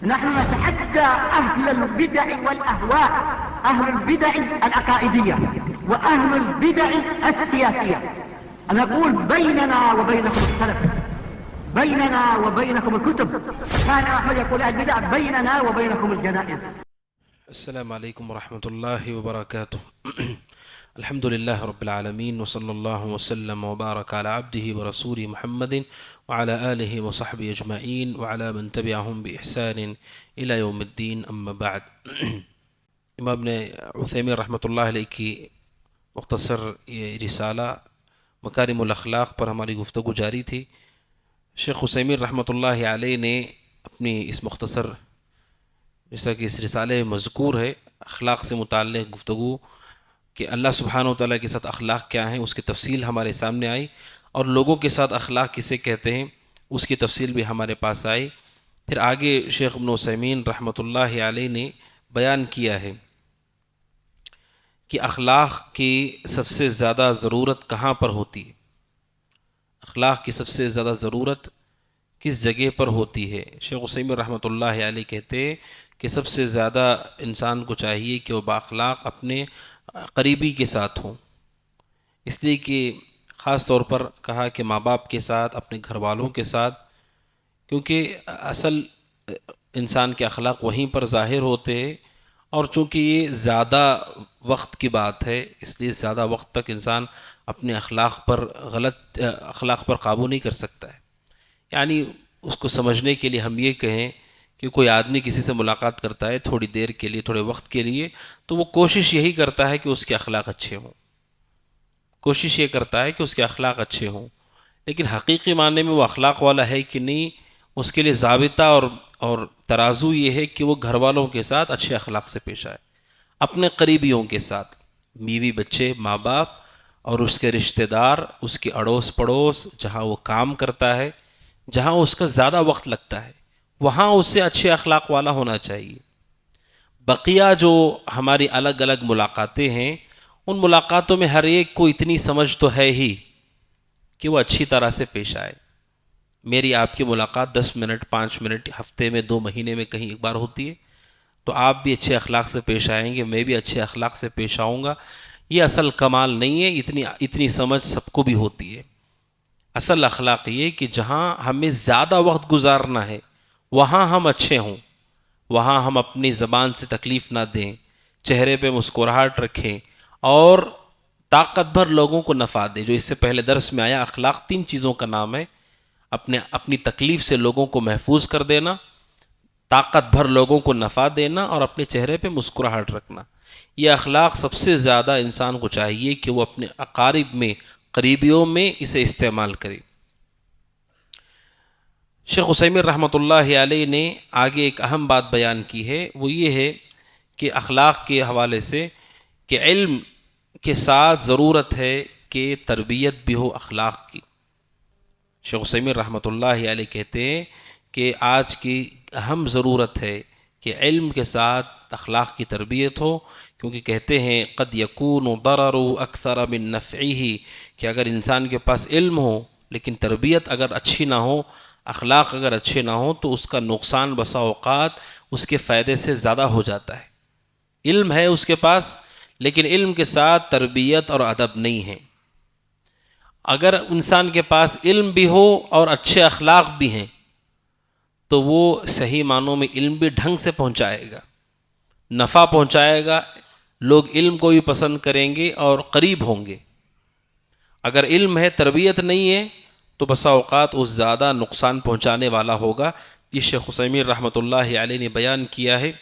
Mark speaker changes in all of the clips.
Speaker 1: نحن نتحدى أهل البدع والأهواء، أهل البدع العقائدية وأهل البدع السياسية، أن نقول بيننا وبينكم السلف، بيننا وبينكم الكتب. كان أحمد يقول البدع بيننا وبينكم الجنائز.
Speaker 2: السلام علیکم ورحمۃ اللہ وبرکاتہ. الحمد للہ رب العالمین وصلی اللہ وسلم وبارک علی عبدہ ورسولہ محمد وعلی آلہ وصحبہ اجمعین وعلی من تبعہم بإحسان الی یوم الدین، اما بعد. امام ابن عثیمین رحمۃ اللہ علیہ کی مختصر یہ رسالہ مکارم الاخلاق پر ہماری گفتگو جاری تھی. شیخ عثیمین رحمۃ اللہ علیہ نے اپنی اس مختصر، جیسا کہ اس رسالے میں مذکور ہے، اخلاق سے متعلق گفتگو کہ اللہ سبحانہ و تعالیٰ کے ساتھ اخلاق کیا ہیں، اس کی تفصیل ہمارے سامنے آئی، اور لوگوں کے ساتھ اخلاق کسے کہتے ہیں اس کی تفصیل بھی ہمارے پاس آئی. پھر آگے شیخ ابن عثیمین رحمۃ اللہ علیہ نے بیان کیا ہے کہ اخلاق کی سب سے زیادہ ضرورت کہاں پر ہوتی ہے، اخلاق کی سب سے زیادہ ضرورت کس جگہ پر ہوتی ہے. شیخ عثیمین رحمۃ اللہ علیہ کہتے ہیں کہ سب سے زیادہ انسان کو چاہیے کہ وہ بااخلاق اپنے قریبی کے ساتھ ہوں، اس لیے کہ خاص طور پر کہا کہ ماں باپ کے ساتھ، اپنے گھر والوں کے ساتھ، کیونکہ اصل انسان کے اخلاق وہیں پر ظاہر ہوتے ہیں، اور چونکہ یہ زیادہ وقت کی بات ہے اس لیے زیادہ وقت تک انسان اپنے غلط اخلاق پر قابو نہیں کر سکتا ہے. یعنی اس کو سمجھنے کے لیے ہم یہ کہیں کہ کوئی آدمی کسی سے ملاقات کرتا ہے تھوڑی دیر کے لیے، تھوڑے وقت کے لیے، تو وہ کوشش یہی کرتا ہے کہ اس کے اخلاق اچھے ہوں، کوشش یہ کرتا ہے کہ اس کے اخلاق اچھے ہوں، لیکن حقیقی معنی میں وہ اخلاق والا ہے کہ نہیں، اس کے لیے ضابطہ اور ترازو یہ ہے کہ وہ گھر والوں کے ساتھ اچھے اخلاق سے پیش آئے، اپنے قریبیوں کے ساتھ، بیوی بچے، ماں باپ اور اس کے رشتہ دار، اس کے اڑوس پڑوس، جہاں وہ کام کرتا ہے، جہاں اس کا زیادہ وقت لگتا ہے، وہاں اس سے اچھے اخلاق والا ہونا چاہیے. بقیہ جو ہماری الگ الگ ملاقاتیں ہیں، ان ملاقاتوں میں ہر ایک کو اتنی سمجھ تو ہے ہی کہ وہ اچھی طرح سے پیش آئے. میری آپ کی ملاقات 10 منٹ 5 منٹ ہفتے میں 2 مہینے میں کہیں ایک بار ہوتی ہے، تو آپ بھی اچھے اخلاق سے پیش آئیں گے، میں بھی اچھے اخلاق سے پیش آؤں گا. یہ اصل کمال نہیں ہے، اتنی سمجھ سب کو بھی ہوتی ہے. اصل اخلاق یہ کہ جہاں ہمیں زیادہ وقت گزارنا ہے وہاں ہم اچھے ہوں، وہاں ہم اپنی زبان سے تکلیف نہ دیں، چہرے پہ مسکراہٹ رکھیں، اور طاقت بھر لوگوں کو نفع دیں. جو اس سے پہلے درس میں آیا، اخلاق 3 چیزوں کا نام ہے: اپنی تکلیف سے لوگوں کو محفوظ کر دینا، طاقت بھر لوگوں کو نفع دینا، اور اپنے چہرے پہ مسکراہٹ رکھنا. یہ اخلاق سب سے زیادہ انسان کو چاہیے کہ وہ اپنے اقارب میں، قریبیوں میں اسے استعمال کرے. شیخ عثیمین رحمۃ اللہ علیہ نے آگے ایک اہم بات بیان کی ہے، وہ یہ ہے کہ اخلاق کے حوالے سے کہ علم کے ساتھ ضرورت ہے کہ تربیت بھی ہو اخلاق کی. شیخ عثیمین رحمۃ اللہ علیہ کہتے ہیں کہ آج کی اہم ضرورت ہے کہ علم کے ساتھ اخلاق کی تربیت ہو، کیونکہ کہتے ہیں قد یکون ضرر اکثر من نفعہ، کہ اگر انسان کے پاس علم ہو لیکن تربیت اگر اچھی نہ ہو، اخلاق اگر اچھے نہ ہوں، تو اس کا نقصان بسا اوقات اس کے فائدے سے زیادہ ہو جاتا ہے. علم ہے اس کے پاس لیکن علم کے ساتھ تربیت اور ادب نہیں ہے. اگر انسان کے پاس علم بھی ہو اور اچھے اخلاق بھی ہیں تو وہ صحیح معنوں میں علم بھی ڈھنگ سے پہنچائے گا، نفع پہنچائے گا، لوگ علم کو بھی پسند کریں گے اور قریب ہوں گے. اگر علم ہے تربیت نہیں ہے تو بسا اوقات اس زیادہ نقصان پہنچانے والا ہوگا. یہ شیخ عثیمین رحمۃ اللہ علیہ نے بیان کیا ہے.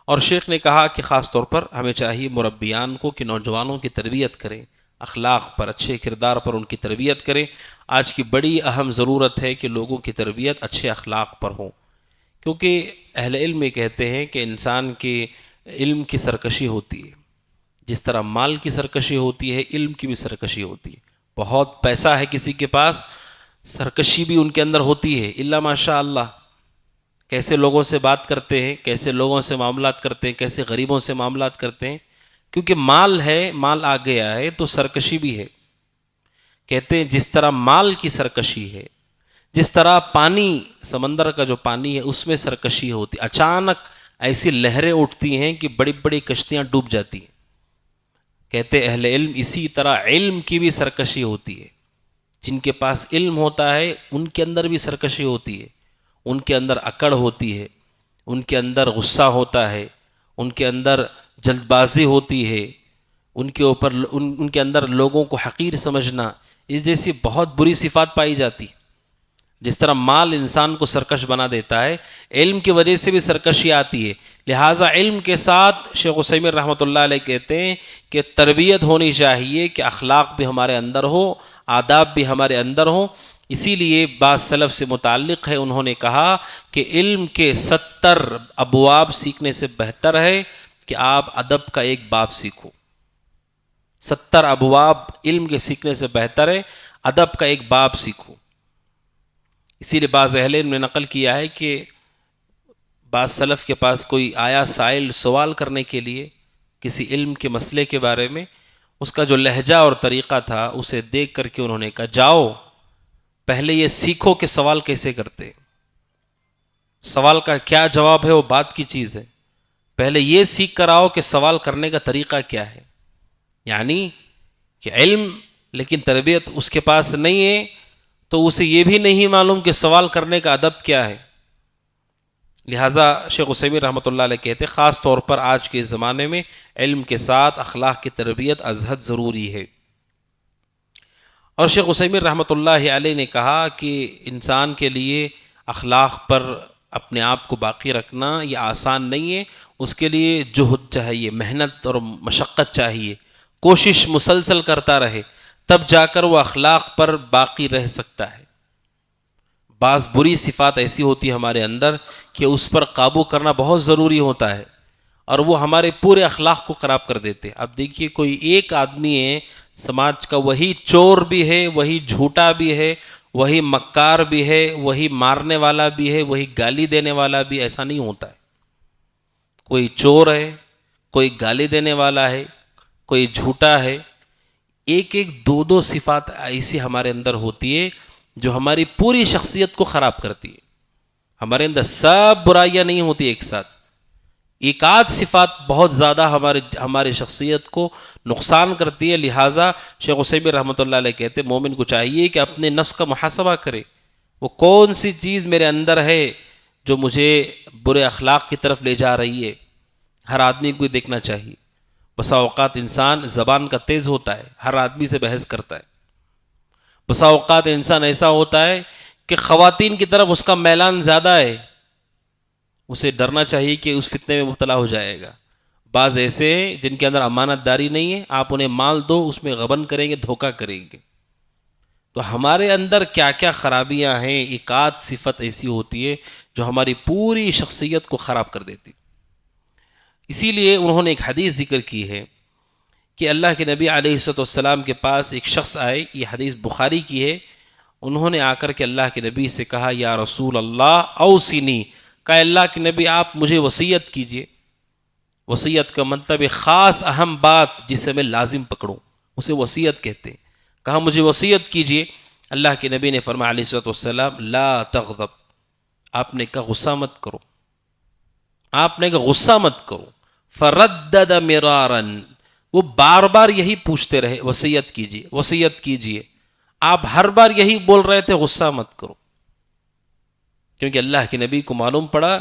Speaker 2: اور شیخ نے کہا کہ خاص طور پر ہمیں چاہیے مربیان کو کہ نوجوانوں کی تربیت کریں، اخلاق پر، اچھے کردار پر ان کی تربیت کریں. آج کی بڑی اہم ضرورت ہے کہ لوگوں کی تربیت اچھے اخلاق پر ہوں، کیونکہ اہل علم یہ کہتے ہیں کہ انسان کے علم کی سرکشی ہوتی ہے، جس طرح مال کی سرکشی ہوتی ہے علم کی بھی سرکشی ہوتی ہے. بہت پیسہ ہے کسی کے پاس، سرکشی بھی ان کے اندر ہوتی ہے، الا ماشاء اللہ. کیسے لوگوں سے بات کرتے ہیں، کیسے لوگوں سے معاملات کرتے ہیں، کیسے غریبوں سے معاملات کرتے ہیں، کیونکہ مال ہے، مال آ گیا ہے تو سرکشی بھی ہے. کہتے ہیں جس طرح مال کی سرکشی ہے، جس طرح پانی، سمندر کا جو پانی ہے اس میں سرکشی ہوتی، اچانک ایسی لہریں اٹھتی ہیں کہ بڑی بڑی کشتیاں ڈوب جاتی ہیں. کہتے اہل علم اسی طرح علم کی بھی سرکشی ہوتی ہے. جن کے پاس علم ہوتا ہے ان کے اندر بھی سرکشی ہوتی ہے، ان کے اندر اکڑ ہوتی ہے، ان کے اندر غصہ ہوتا ہے، ان کے اندر جلد بازی ہوتی ہے، ان کے اندر لوگوں کو حقیر سمجھنا، اس جیسی بہت بری صفات پائی جاتی. جس طرح مال انسان کو سرکش بنا دیتا ہے، علم کی وجہ سے بھی سرکشی آتی ہے. لہٰذا علم کے ساتھ شیخ عثیمین رحمۃ اللہ علیہ کہتے ہیں کہ تربیت ہونی چاہیے کہ اخلاق بھی ہمارے اندر ہو، آداب بھی ہمارے اندر ہوں. اسی لیے بعض سلف سے متعلق ہے، انہوں نے کہا کہ علم کے 70 ابواب سیکھنے سے بہتر ہے کہ آپ ادب کا ایک باب سیکھو. 70 ابواب علم کے سیکھنے سے بہتر ہے ادب کا ایک باب سیکھو. اسی لیے بعض اہل علم نے نقل کیا ہے کہ بعض سلف کے پاس کوئی آیا سائل سوال کرنے کے لیے کسی علم کے مسئلے کے بارے میں، اس کا جو لہجہ اور طریقہ تھا اسے دیکھ کر کے انہوں نے کہا جاؤ پہلے یہ سیکھو کہ سوال کیسے کرتے، سوال کا کیا جواب ہے وہ بات کی چیز ہے، پہلے یہ سیکھ کر آؤ کہ سوال کرنے کا طریقہ کیا ہے. یعنی کہ علم لیکن تربیت اس کے پاس نہیں ہے تو اسے یہ بھی نہیں معلوم کہ سوال کرنے کا ادب کیا ہے. لہٰذا شیخ عثیمین رحمۃ اللہ علیہ کہتے خاص طور پر آج کے زمانے میں علم کے ساتھ اخلاق کی تربیت از حد ضروری ہے. اور شیخ عثیمین رحمۃ اللہ علیہ نے کہا کہ انسان کے لیے اخلاق پر اپنے آپ کو باقی رکھنا یہ آسان نہیں ہے، اس کے لیے جہد چاہیے، محنت اور مشقت چاہیے، کوشش مسلسل کرتا رہے تب جا کر وہ اخلاق پر باقی رہ سکتا ہے. بعض بری صفات ایسی ہوتی ہے ہمارے اندر کہ اس پر قابو کرنا بہت ضروری ہوتا ہے اور وہ ہمارے پورے اخلاق کو خراب کر دیتے. اب دیکھیے کوئی ایک آدمی ہے سماج کا، وہی چور بھی ہے، وہی جھوٹا بھی ہے، وہی مکار بھی ہے، وہی مارنے والا بھی ہے، وہی گالی دینے والا بھی. ایسا نہیں ہوتا ہے. کوئی چور ہے، کوئی گالی دینے والا ہے، کوئی جھوٹا ہے. ایک ایک دو صفات ایسی ہمارے اندر ہوتی ہے جو ہماری پوری شخصیت کو خراب کرتی ہے. ہمارے اندر سب برائیاں نہیں ہوتی ایک ساتھ، ایک آدھ صفات بہت زیادہ ہماری شخصیت کو نقصان کرتی ہے. لہٰذا شیخ عثیمین رحمۃ اللہ علیہ کہتے مومن کو چاہیے کہ اپنے نفس کا محاسبہ کرے، وہ کون سی چیز میرے اندر ہے جو مجھے برے اخلاق کی طرف لے جا رہی ہے. ہر آدمی کو دیکھنا چاہیے. بسا اوقات انسان زبان کا تیز ہوتا ہے، ہر آدمی سے بحث کرتا ہے. بسا اوقات انسان ایسا ہوتا ہے کہ خواتین کی طرف اس کا میلان زیادہ ہے، اسے ڈرنا چاہیے کہ اس فتنے میں مبتلا ہو جائے گا. بعض ایسے ہیں جن کے اندر امانت داری نہیں ہے، آپ انہیں مال دو اس میں غبن کریں گے، دھوکہ کریں گے. تو ہمارے اندر کیا کیا خرابیاں ہیں، ایک آدھ صفت ایسی ہوتی ہے جو ہماری پوری شخصیت کو خراب کر دیتی. اسی لیے انہوں نے ایک حدیث ذکر کی ہے کہ اللہ کے نبی علیہ السلام کے پاس ایک شخص آئے، یہ حدیث بخاری کی ہے. انہوں نے آ کر کے اللہ کے نبی سے کہا یا رسول اللہ اوصنی، کہا اللہ کے نبی آپ مجھے وصیت کیجئے. وصیت کا مطلب ایک خاص اہم بات جسے میں لازم پکڑوں، اسے وصیت کہتے ہیں. کہا مجھے وصیت کیجئے. اللہ کے نبی نے فرمایا علیہ السلام لا تغضب، آپ نے کہا غصہ مت کرو، آپ نے کہا غصہ مت کرو. فردد مرارا، وہ بار بار یہی پوچھتے رہے وصیت کیجئے وصیت کیجئے. آپ ہر بار یہی بول رہے تھے غصہ مت کرو، کیونکہ اللہ کے نبی کو معلوم پڑا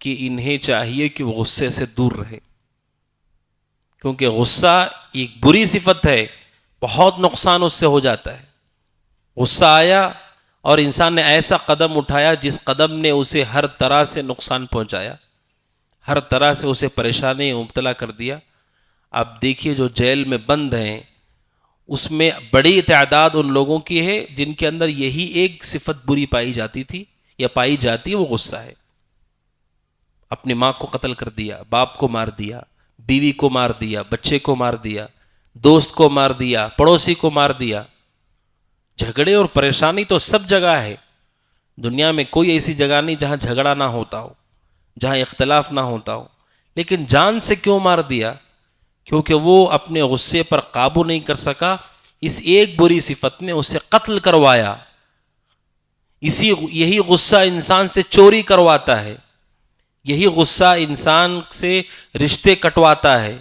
Speaker 2: کہ انہیں چاہیے کہ وہ غصے سے دور رہے، کیونکہ غصہ ایک بری صفت ہے، بہت نقصان اس سے ہو جاتا ہے. غصہ آیا اور انسان نے ایسا قدم اٹھایا جس قدم نے اسے ہر طرح سے نقصان پہنچایا، ہر طرح سے اسے پریشانی مبتلا کر دیا. اب دیکھیے جو جیل میں بند ہیں اس میں بڑی تعداد ان لوگوں کی ہے جن کے اندر یہی ایک صفت بری پائی جاتی تھی یا پائی جاتی ہے، وہ غصہ ہے. اپنی ماں کو قتل کر دیا، باپ کو مار دیا، بیوی کو مار دیا، بچے کو مار دیا، دوست کو مار دیا، پڑوسی کو مار دیا. جھگڑے اور پریشانی تو سب جگہ ہے. دنیا میں کوئی ایسی جگہ نہیں جہاں جھگڑا نہ ہوتا ہو، جہاں اختلاف نہ ہوتا ہو. لیکن جان سے کیوں مار دیا؟ کیونکہ وہ اپنے غصے پر قابو نہیں کر سکا. اس ایک بری صفت نے اسے قتل کروایا. یہی غصہ انسان سے چوری کرواتا ہے، یہی غصہ انسان سے رشتے کٹواتا ہے،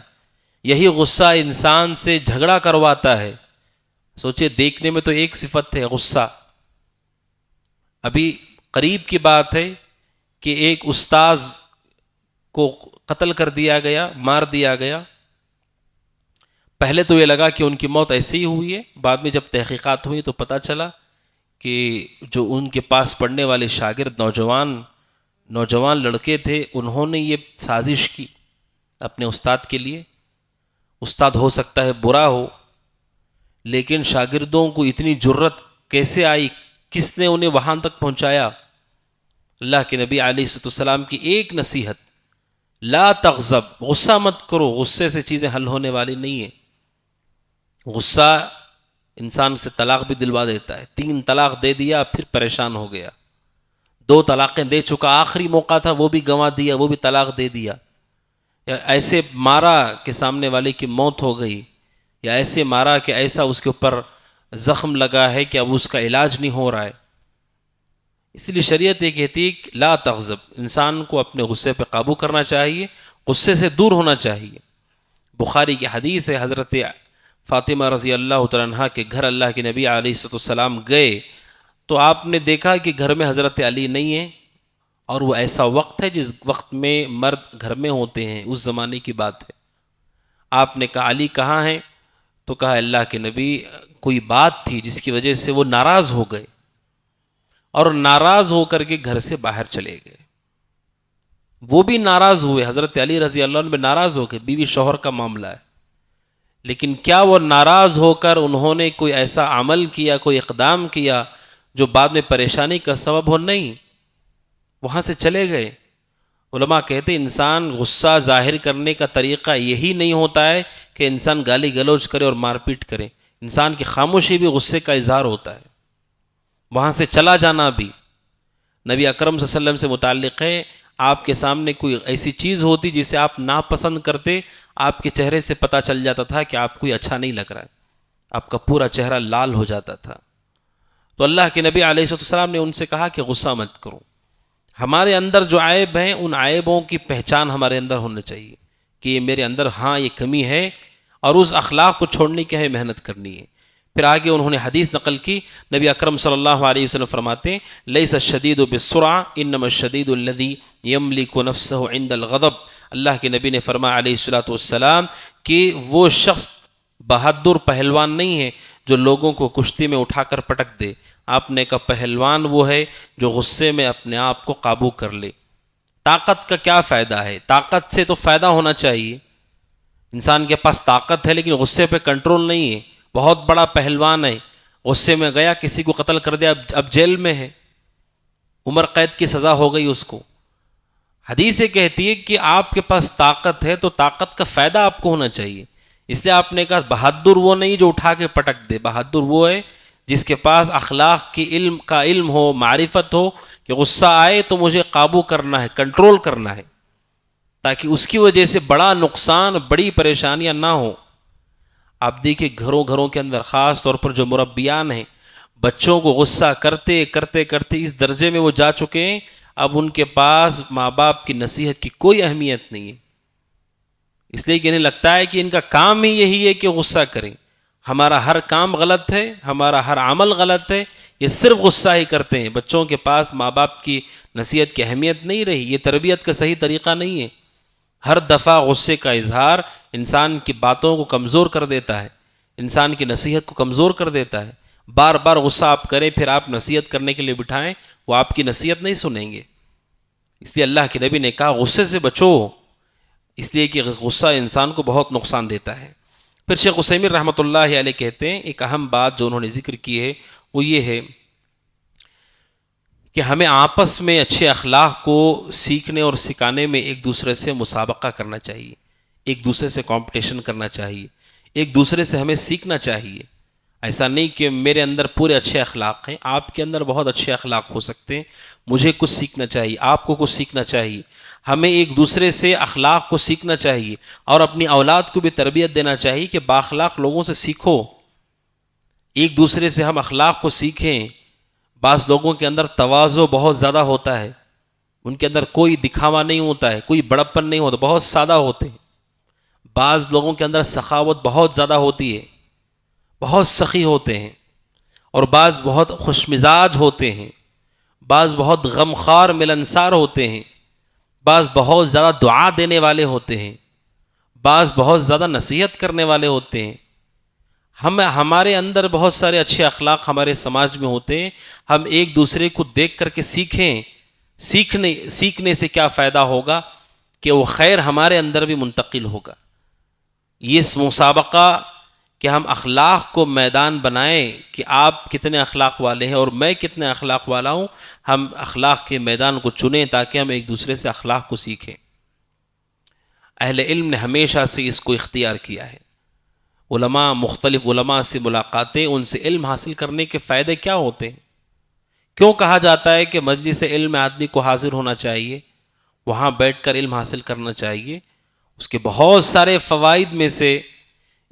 Speaker 2: یہی غصہ انسان سے جھگڑا کرواتا ہے۔ سوچئے، دیکھنے میں تو ایک صفت ہے غصہ۔ ابھی قریب کی بات ہے کہ ایک استاذ کو قتل کر دیا گیا، مار دیا گیا۔ پہلے تو یہ لگا کہ ان کی موت ایسے ہی ہوئی ہے، بعد میں جب تحقیقات ہوئی تو پتہ چلا کہ جو ان کے پاس پڑھنے والے شاگرد نوجوان لڑکے تھے، انہوں نے یہ سازش کی اپنے استاد کے لیے۔ استاد ہو سکتا ہے برا ہو، لیکن شاگردوں کو اتنی جرت کیسے آئی؟ کس نے انہیں وہاں تک پہنچایا؟ اللہ کے نبی علیہ السلام کی ایک نصیحت، لا تغضب، غصہ مت کرو، غصے سے چیزیں حل ہونے والی نہیں ہیں۔ غصہ انسان سے طلاق بھی دلوا دیتا ہے۔ 3 طلاق دے دیا، پھر پریشان ہو گیا۔ 2 طلاقیں دے چکا، آخری موقع تھا وہ بھی گنوا دیا، وہ بھی طلاق دے دیا۔ یا ایسے مارا کہ سامنے والے کی موت ہو گئی، یا ایسے مارا کہ ایسا اس کے اوپر زخم لگا ہے کہ اب اس کا علاج نہیں ہو رہا ہے۔ اس لیے شریعت یہ کہتی ہے کہ لا تغضب، انسان کو اپنے غصے پہ قابو کرنا چاہیے، غصے سے دور ہونا چاہیے۔ بخاری کی حدیث ہے، حضرت فاطمہ رضی اللہ تعالیٰ عنہا کے گھر اللہ کے نبی علیہ السلام گئے تو آپ نے دیکھا کہ گھر میں حضرت علی نہیں ہے، اور وہ ایسا وقت ہے جس وقت میں مرد گھر میں ہوتے ہیں، اس زمانے کی بات ہے۔ آپ نے کہا علی کہاں ہیں؟ تو کہا اللہ کے نبی کوئی بات تھی جس کی وجہ سے وہ ناراض ہو گئے، اور ناراض ہو کر کے گھر سے باہر چلے گئے۔ وہ بھی ناراض ہوئے، حضرت علی رضی اللہ عنہ بھی ناراض ہو گئے، بیوی شوہر کا معاملہ ہے۔ لیکن کیا وہ ناراض ہو کر انہوں نے کوئی ایسا عمل کیا، کوئی اقدام کیا جو بعد میں پریشانی کا سبب ہو؟ نہیں، وہاں سے چلے گئے۔ علماء کہتے ہیں انسان غصہ ظاہر کرنے کا طریقہ یہی نہیں ہوتا ہے کہ انسان گالی گلوچ کرے اور مار پیٹ کرے۔ انسان کی خاموشی بھی غصے کا اظہار ہوتا ہے، وہاں سے چلا جانا بھی۔ نبی اکرم صلی اللہ علیہ وسلم سے متعلق ہے، آپ کے سامنے کوئی ایسی چیز ہوتی جسے آپ ناپسند کرتے، آپ کے چہرے سے پتہ چل جاتا تھا کہ آپ کوئی اچھا نہیں لگ رہا ہے، آپ کا پورا چہرہ لال ہو جاتا تھا۔ تو اللہ کے نبی علیہ السلام نے ان سے کہا کہ غصہ مت کرو۔ ہمارے اندر جو عیب ہیں، ان عیبوں کی پہچان ہمارے اندر ہونا چاہیے کہ یہ میرے اندر یہ کمی ہے، اور اس اخلاق کو چھوڑنے کی ہمیں محنت کرنی ہے۔ پھر آگے انہوں نے حدیث نقل کی، نبی اکرم صلی اللہ علیہ وسلم فرماتے ہیں لیس الشدید بالسرعہ انما الشدید الذی یملک نفسہ عند الغضب۔ اللہ کے نبی نے فرمایا علیہ السلام کہ وہ شخص بہادر پہلوان نہیں ہے جو لوگوں کو کشتی میں اٹھا کر پٹک دے۔ آپ نے کہا پہلوان وہ ہے جو غصے میں اپنے آپ کو قابو کر لے۔ طاقت کا کیا فائدہ ہے؟ طاقت سے تو فائدہ ہونا چاہیے، انسان کے پاس طاقت ہے لیکن غصے پہ کنٹرول نہیں ہے۔ بہت بڑا پہلوان ہے، غصے میں گیا کسی کو قتل کر دیا، اب جیل میں ہے، عمر قید کی سزا ہو گئی اس کو۔ حدیث کہتی ہے کہ آپ کے پاس طاقت ہے تو طاقت کا فائدہ آپ کو ہونا چاہیے۔ اس لیے آپ نے کہا بہادر وہ نہیں جو اٹھا کے پٹک دے، بہادر وہ ہے جس کے پاس اخلاق کی علم ہو، معرفت ہو کہ غصہ آئے تو مجھے قابو کرنا ہے، کنٹرول کرنا ہے، تاکہ اس کی وجہ سے بڑا نقصان، بڑی پریشانیاں نہ ہوں۔ آپ دیکھیں گھروں کے اندر خاص طور پر جو مربیان ہیں، بچوں کو غصہ کرتے کرتے کرتے اس درجے میں وہ جا چکے ہیں، اب ان کے پاس ماں باپ کی نصیحت کی کوئی اہمیت نہیں ہے، اس لیے کہ انہیں لگتا ہے کہ ان کا کام ہی یہی ہے کہ غصہ کریں۔ ہمارا ہر کام غلط ہے، ہمارا ہر عمل غلط ہے، یہ صرف غصہ ہی کرتے ہیں۔ بچوں کے پاس ماں باپ کی نصیحت کی اہمیت نہیں رہی، یہ تربیت کا صحیح طریقہ نہیں ہے۔ ہر دفعہ غصے کا اظہار انسان کی باتوں کو کمزور کر دیتا ہے، انسان کی نصیحت کو کمزور کر دیتا ہے۔ بار بار غصہ آپ کریں، پھر آپ نصیحت کرنے کے لیے بٹھائیں، وہ آپ کی نصیحت نہیں سنیں گے۔ اس لیے اللہ کے نبی نے کہا غصے سے بچو، اس لیے کہ غصہ انسان کو بہت نقصان دیتا ہے۔ پھر شیخ عثیمین رحمۃ اللہ علیہ کہتے ہیں ایک اہم بات جو انہوں نے ذکر کی ہے وہ یہ ہے کہ ہمیں آپس میں اچھے اخلاق کو سیکھنے اور سکھانے میں ایک دوسرے سے مسابقہ کرنا چاہیے، ایک دوسرے سے کمپٹیشن کرنا چاہیے، ایک دوسرے سے ہمیں سیکھنا چاہیے۔ ایسا نہیں کہ میرے اندر پورے اچھے اخلاق ہیں، آپ کے اندر بہت اچھے اخلاق ہو سکتے ہیں، مجھے کچھ سیکھنا چاہیے، آپ کو کچھ سیکھنا چاہیے۔ ہمیں ایک دوسرے سے اخلاق کو سیکھنا چاہیے اور اپنی اولاد کو بھی تربیت دینا چاہیے کہ بااخلاق لوگوں سے سیکھو، ایک دوسرے سے ہم اخلاق کو سیکھیں، بعض لوگوں کے اندر تواضع بہت زیادہ ہوتا ہے، ان کے اندر کوئی دکھاوا نہیں ہوتا ہے، کوئی بڑپن نہیں ہوتا، بہت سادہ ہوتے ہیں۔ بعض لوگوں کے اندر سخاوت بہت زیادہ ہوتی ہے، بہت سخی ہوتے ہیں، اور بعض بہت خوش مزاج ہوتے ہیں، بعض بہت غمخوار ملنسار ہوتے ہیں، بعض بہت زیادہ دعا دینے والے ہوتے ہیں، بعض بہت زیادہ نصیحت کرنے والے ہوتے ہیں۔ ہمارے اندر بہت سارے اچھے اخلاق ہمارے سماج میں ہوتے ہیں، ہم ایک دوسرے کو دیکھ کر کے سیکھیں۔ سیکھنے سے کیا فائدہ ہوگا کہ وہ خیر ہمارے اندر بھی منتقل ہوگا۔ یہ مسابقہ کہ ہم اخلاق کو میدان بنائیں کہ آپ کتنے اخلاق والے ہیں اور میں کتنے اخلاق والا ہوں، ہم اخلاق کے میدان کو چنیں تاکہ ہم ایک دوسرے سے اخلاق کو سیکھیں۔ اہل علم نے ہمیشہ سے اس کو اختیار کیا ہے۔ علماء، مختلف علماء سے ملاقاتیں، ان سے علم حاصل کرنے کے فائدے کیا ہوتے ہیں؟ کیوں کہا جاتا ہے کہ مجلس علم میں آدمی کو حاضر ہونا چاہیے، وہاں بیٹھ کر علم حاصل کرنا چاہیے؟ اس کے بہت سارے فوائد میں سے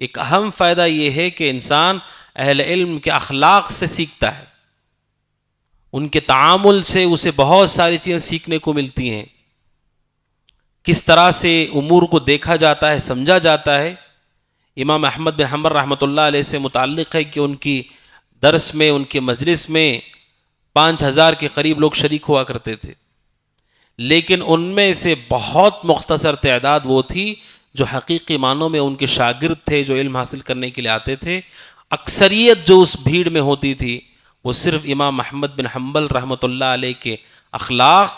Speaker 2: ایک اہم فائدہ یہ ہے کہ انسان اہل علم کے اخلاق سے سیکھتا ہے، ان کے تعامل سے اسے بہت ساری چیزیں سیکھنے کو ملتی ہیں، کس طرح سے امور کو دیکھا جاتا ہے، سمجھا جاتا ہے۔ امام احمد بن حنبل رحمۃ اللہ علیہ سے متعلق ہے کہ ان کی درس میں، ان کے مجلس میں 5000 کے قریب لوگ شریک ہوا کرتے تھے، لیکن ان میں سے بہت مختصر تعداد وہ تھی جو حقیقی معنوں میں ان کے شاگرد تھے، جو علم حاصل کرنے کے لیے آتے تھے۔ اکثریت جو اس بھیڑ میں ہوتی تھی وہ صرف امام احمد بن حنبل رحمۃ اللہ علیہ کے اخلاق،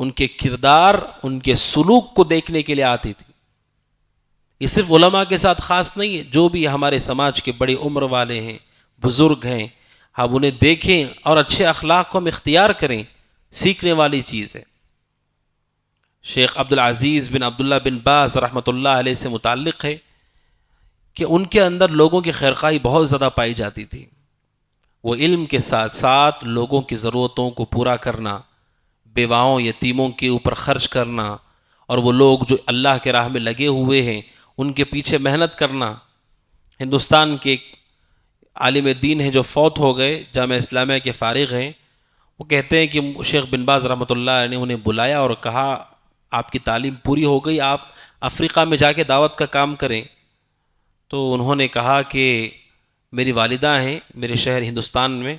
Speaker 2: ان کے کردار، ان کے سلوک کو دیکھنے کے لیے آتی تھی۔ یہ صرف علماء کے ساتھ خاص نہیں ہے، جو بھی ہمارے سماج کے بڑی عمر والے ہیں، بزرگ ہیں، ہم انہیں دیکھیں اور اچھے اخلاق کو ہم اختیار کریں، سیکھنے والی چیز ہے۔ شیخ عبدالعزیز بن عبداللہ بن باز رحمۃ اللہ علیہ سے متعلق ہے کہ ان کے اندر لوگوں کی خیرخواہی بہت زیادہ پائی جاتی تھی۔ وہ علم کے ساتھ ساتھ لوگوں کی ضرورتوں کو پورا کرنا، بیواؤں، یتیموں کے اوپر خرچ کرنا، اور وہ لوگ جو اللہ کے راہ میں لگے ہوئے ہیں ان کے پیچھے محنت کرنا۔ ہندوستان کے ایک عالم دین ہیں جو فوت ہو گئے، جامعہ اسلامیہ کے فارغ ہیں، وہ کہتے ہیں کہ شیخ بن باز رحمۃ اللہ نے انہیں بلایا اور کہا آپ کی تعلیم پوری ہو گئی، آپ افریقہ میں جا کے دعوت کا کام کریں۔ تو انہوں نے کہا کہ میری والدہ ہیں میرے شہر ہندوستان میں،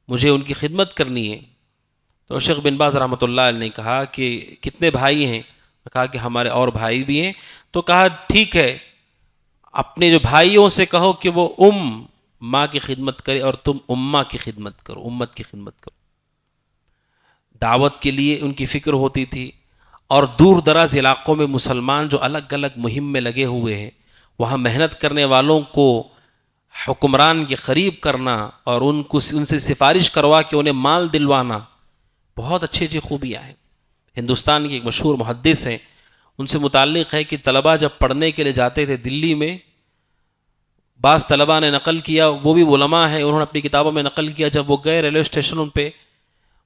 Speaker 2: مجھے ان کی خدمت کرنی ہے۔ تو شیخ بن باز رحمۃ اللہ نے کہا کہ کتنے بھائی ہیں؟ کہا کہ ہمارے اور بھائی بھی ہیں۔ تو کہا ٹھیک ہے، اپنے جو بھائیوں سے کہو کہ وہ ماں کی خدمت کرے اور تم امہ کی خدمت کرو، امت کی خدمت کرو۔ دعوت کے لیے ان کی فکر ہوتی تھی، اور دور دراز علاقوں میں مسلمان جو الگ الگ مہم میں لگے ہوئے ہیں، وہاں محنت کرنے والوں کو حکمران کے قریب کرنا اور ان سے سفارش کروا کے انہیں مال دلوانا، بہت اچھی اچھی خوبیاں ہیں۔ ہندوستان کے ایک مشہور محدث ہیں، ان سے متعلق ہے کہ طلباء جب پڑھنے کے لیے جاتے تھے دلی میں، بعض طلباء نے نقل کیا، وہ بھی علماء ہیں، انہوں نے اپنی کتابوں میں نقل کیا، جب وہ گئے ریلوے اسٹیشنوں پہ،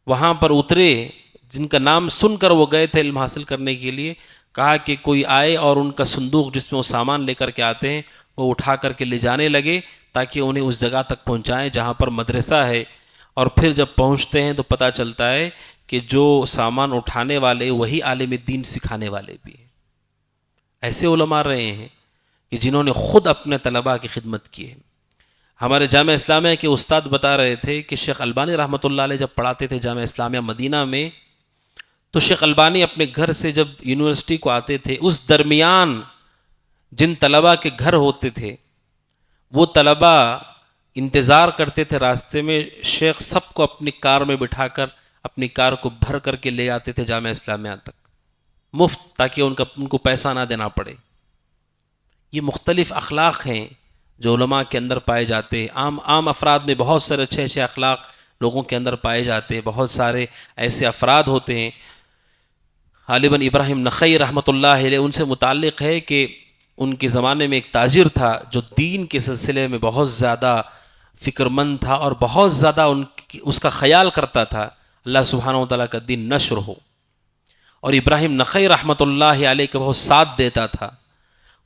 Speaker 2: وہاں پر اترے، جن کا نام سن کر وہ گئے تھے علم حاصل کرنے کے لیے، کہا کہ کوئی آئے اور ان کا صندوق جس میں وہ سامان لے کر کے آتے ہیں وہ اٹھا کر کے لے جانے لگے تاکہ انہیں اس جگہ تک پہنچائیں جہاں پر مدرسہ ہے۔ اور پھر جب پہنچتے ہیں تو پتہ چلتا ہے کہ جو سامان اٹھانے والے وہی عالم دین سکھانے والے بھی ہیں۔ ایسے علماء رہے ہیں کہ جنہوں نے خود اپنے طلباء کی خدمت کی ہے۔ ہمارے جامعہ اسلامیہ کے استاد بتا رہے تھے کہ شیخ البانی رحمۃ اللہ علیہ جب پڑھاتے تھے جامعہ اسلامیہ مدینہ میں، تو شیخ البانی اپنے گھر سے جب یونیورسٹی کو آتے تھے، اس درمیان جن طلباء کے گھر ہوتے تھے وہ طلباء انتظار کرتے تھے راستے میں، شیخ سب کو اپنی کار میں بٹھا کر اپنی کار کو بھر کر کے لے آتے تھے جامعہ اسلامیہ تک مفت، تاکہ ان کو پیسہ نہ دینا پڑے۔ یہ مختلف اخلاق ہیں جو علماء کے اندر پائے جاتے ہیں۔ عام افراد میں بہت سارے اچھے اچھے اخلاق لوگوں کے اندر پائے جاتے ہیں، بہت سارے ایسے افراد ہوتے ہیں۔ غالباً ابراہیم نخعی رحمۃ اللہ علیہ، ان سے متعلق ہے کہ ان کے زمانے میں ایک تاجر تھا جو دین کے سلسلے میں بہت زیادہ فکر مند تھا اور بہت زیادہ اس کا خیال کرتا تھا اللہ سبحانہ و تعالیٰ کا دین نشر ہو، اور ابراہیم نخعی رحمۃ اللہ علیہ کا بہت ساتھ دیتا تھا۔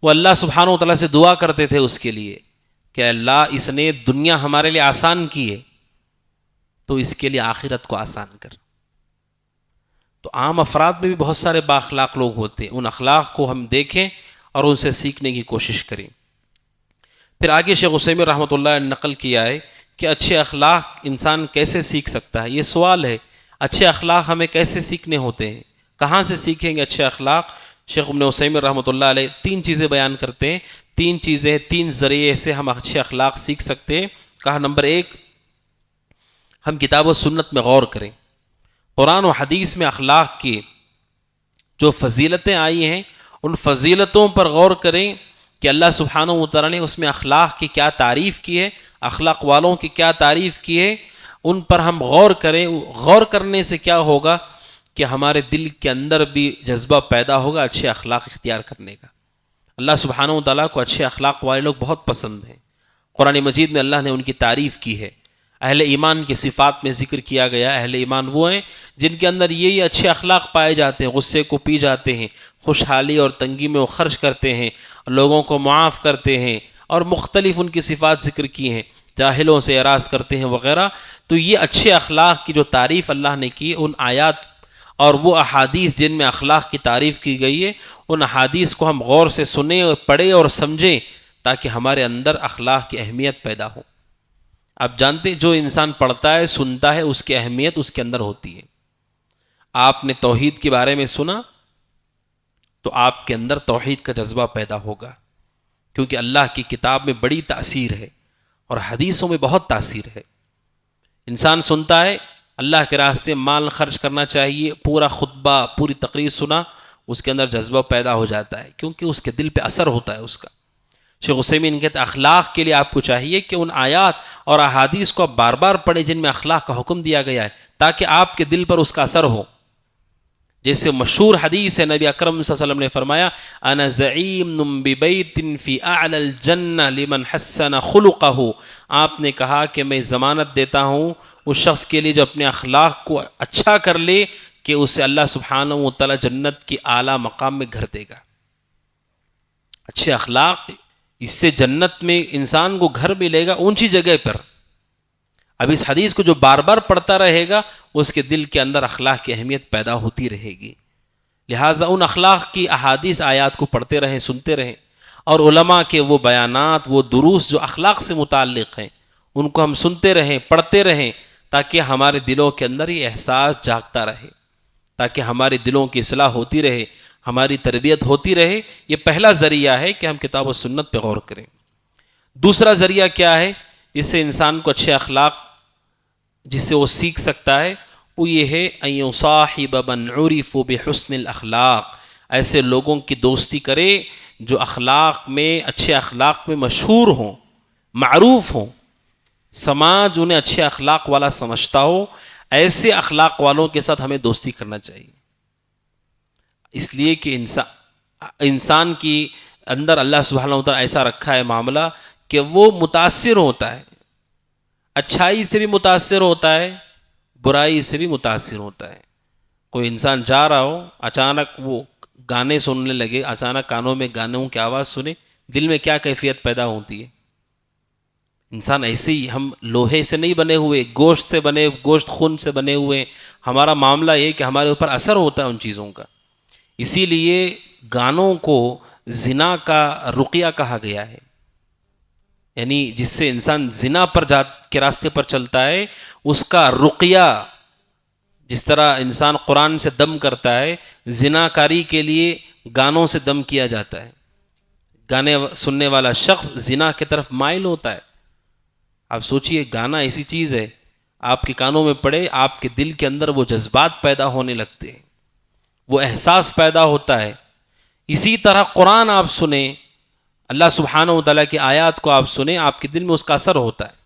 Speaker 2: وہ اللہ سبحانہ و تعالیٰ سے دعا کرتے تھے اس کے لیے کہ اللہ اس نے دنیا ہمارے لیے آسان کی ہے، تو اس کے لیے آخرت کو آسان کر۔ تو عام افراد میں بھی بہت سارے بااخلاق لوگ ہوتے ہیں، ان اخلاق کو ہم دیکھیں اور ان سے سیکھنے کی کوشش کریں۔ پھر آگے شیخ عثیمین رحمۃ اللہ نے نقل کیا ہے کہ اچھے اخلاق انسان کیسے سیکھ سکتا ہے۔ یہ سوال ہے، اچھے اخلاق ہمیں کیسے سیکھنے ہوتے ہیں، کہاں سے سیکھیں گے اچھے اخلاق؟ شیخ ابن عثیمین رحمۃ اللہ علیہ 3 چیزیں بیان کرتے ہیں، 3 چیزیں 3 ذریعے سے ہم اچھے اخلاق سیکھ سکتے ہیں۔ کہا نمبر 1، ہم کتاب و سنت میں غور کریں، قرآن و حدیث میں اخلاق کی جو فضیلتیں آئی ہیں ان فضیلتوں پر غور کریں کہ اللہ سبحانہ و تعالیٰ نے اس میں اخلاق کی کیا تعریف کی ہے، اخلاق والوں کی کیا تعریف کی ہے، ان پر ہم غور کریں۔ غور کرنے سے کیا ہوگا کہ ہمارے دل کے اندر بھی جذبہ پیدا ہوگا اچھے اخلاق اختیار کرنے کا۔ اللہ سبحانہ و تعالیٰ کو اچھے اخلاق والے لوگ بہت پسند ہیں۔ قرآن مجید میں اللہ نے ان کی تعریف کی ہے، اہل ایمان کی صفات میں ذکر کیا گیا۔ اہل ایمان وہ ہیں جن کے اندر یہ اچھے اخلاق پائے جاتے ہیں، غصے کو پی جاتے ہیں، خوشحالی اور تنگی میں وہ خرچ کرتے ہیں، لوگوں کو معاف کرتے ہیں، اور مختلف ان کی صفات ذکر کی ہیں، جاہلوں سے اعراض کرتے ہیں وغیرہ۔ تو یہ اچھے اخلاق کی جو تعریف اللہ نے کی، ان آیات اور وہ احادیث جن میں اخلاق کی تعریف کی گئی ہے، ان احادیث کو ہم غور سے سنیں اور پڑھیں اور سمجھیں تاکہ ہمارے اندر اخلاق کی اہمیت پیدا ہو۔ آپ جانتے ہیں جو انسان پڑھتا ہے سنتا ہے اس کی اہمیت اس کے اندر ہوتی ہے۔ آپ نے توحید کے بارے میں سنا تو آپ کے اندر توحید کا جذبہ پیدا ہوگا، کیونکہ اللہ کی کتاب میں بڑی تاثیر ہے اور حدیثوں میں بہت تاثیر ہے۔ انسان سنتا ہے اللہ کے راستے مال خرچ کرنا چاہیے، پورا خطبہ پوری تقریر سنا، اس کے اندر جذبہ پیدا ہو جاتا ہے کیونکہ اس کے دل پہ اثر ہوتا ہے اس کا۔ شیخ عثیمین کہتے ہیں اخلاق کے لیے آپ کو چاہیے کہ ان آیات اور احادیث کو آپ بار بار پڑھیں جن میں اخلاق کا حکم دیا گیا ہے تاکہ آپ کے دل پر اس کا اثر ہو۔ جیسے مشہور حدیث ہے، نبی اکرم صلی اللہ علیہ وسلم نے فرمایا انا زعیم ببیت فی اعلی الجنہ لمن حسن خلقہ۔ آپ نے کہا کہ میں ضمانت دیتا ہوں اس شخص کے لیے جو اپنے اخلاق کو اچھا کر لے کہ اسے اللہ سبحانہ و تعالی جنت کی اعلیٰ مقام میں گھر دے گا۔ اچھے اخلاق، اس سے جنت میں انسان کو گھر ملے گا اونچی جگہ پر۔ اب اس حدیث کو جو بار بار پڑھتا رہے گا اس کے دل کے اندر اخلاق کی اہمیت پیدا ہوتی رہے گی۔ لہٰذا ان اخلاق کی احادیث آیات کو پڑھتے رہیں، سنتے رہیں، اور علماء کے وہ بیانات، وہ دروس جو اخلاق سے متعلق ہیں ان کو ہم سنتے رہیں، پڑھتے رہیں، تاکہ ہمارے دلوں کے اندر یہ احساس جاگتا رہے، تاکہ ہمارے دلوں کی اصلاح ہوتی رہے، ہماری تربیت ہوتی رہے۔ یہ پہلا ذریعہ ہے کہ ہم کتاب و سنت پہ غور کریں۔ دوسرا ذریعہ کیا ہے جس سے انسان کو اچھے اخلاق جس سے وہ سیکھ سکتا ہے، وہ یہ ہے ان یصاحب من عرف بحسن الاخلاق، ایسے لوگوں کی دوستی کرے جو اخلاق میں، اچھے اخلاق میں مشہور ہوں، معروف ہوں، سماج انہیں اچھے اخلاق والا سمجھتا ہو۔ ایسے اخلاق والوں کے ساتھ ہمیں دوستی کرنا چاہیے، اس لیے کہ انسان کی اندر اللہ سبحانہ و تعالیٰ ایسا رکھا ہے معاملہ کہ وہ متاثر ہوتا ہے، اچھائی سے بھی متاثر ہوتا ہے، برائی سے بھی متاثر ہوتا ہے۔ کوئی انسان جا رہا ہو، اچانک وہ گانے سننے لگے، اچانک کانوں میں گانوں کی آواز سنے، دل میں کیا کیفیت پیدا ہوتی ہے؟ انسان ایسے ہی، ہم لوہے سے نہیں بنے ہوئے، گوشت سے بنے، گوشت خون سے بنے ہوئے، ہمارا معاملہ یہ کہ ہمارے اوپر اثر ہوتا ہے ان چیزوں کا۔ اسی لیے گانوں کو زنا کا رقیہ کہا گیا ہے، یعنی جس سے انسان زنا پر کے راستے پر چلتا ہے اس کا رقیہ، جس طرح انسان قرآن سے دم کرتا ہے، زنا کاری کے لیے گانوں سے دم کیا جاتا ہے۔ گانے سننے والا شخص زنا کی طرف مائل ہوتا ہے۔ آپ سوچئے گانا ایسی چیز ہے، آپ کے کانوں میں پڑے، آپ کے دل کے اندر وہ جذبات پیدا ہونے لگتے ہیں، وہ احساس پیدا ہوتا ہے۔ اسی طرح قرآن آپ سنیں، اللہ سبحانہ و تعالیٰ کی آیات کو آپ سنیں، آپ کے دل میں اس کا اثر ہوتا ہے۔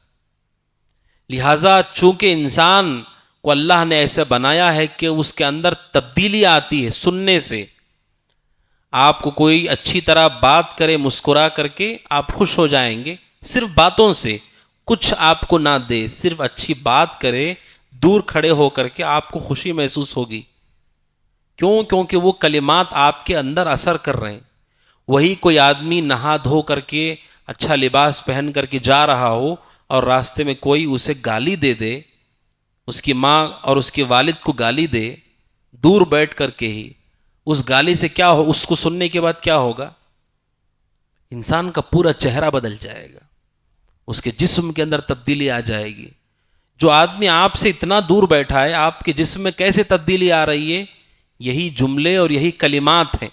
Speaker 2: لہٰذا چونکہ انسان کو اللہ نے ایسے بنایا ہے کہ اس کے اندر تبدیلی آتی ہے سننے سے۔ آپ کو کوئی اچھی طرح بات کرے مسکرا کر کے، آپ خوش ہو جائیں گے صرف باتوں سے، کچھ آپ کو نہ دے، صرف اچھی بات کرے، دور کھڑے ہو کر کے آپ کو خوشی محسوس ہوگی۔ کیوں؟ کیونکہ وہ کلمات آپ کے اندر اثر کر رہے ہیں۔ وہی کوئی آدمی نہا دھو کر کے اچھا لباس پہن کر کے جا رہا ہو اور راستے میں کوئی اسے گالی دے دے، اس کی ماں اور اس کے والد کو گالی دے دور بیٹھ کر کے ہی، اس گالی سے کیا ہو، اس کو سننے کے بعد کیا ہوگا؟ انسان کا پورا چہرہ بدل جائے گا، اس کے جسم کے اندر تبدیلی آ جائے گی۔ جو آدمی آپ سے اتنا دور بیٹھا ہے، آپ کے جسم میں کیسے تبدیلی آ رہی ہے؟ یہی جملے اور یہی کلمات ہیں۔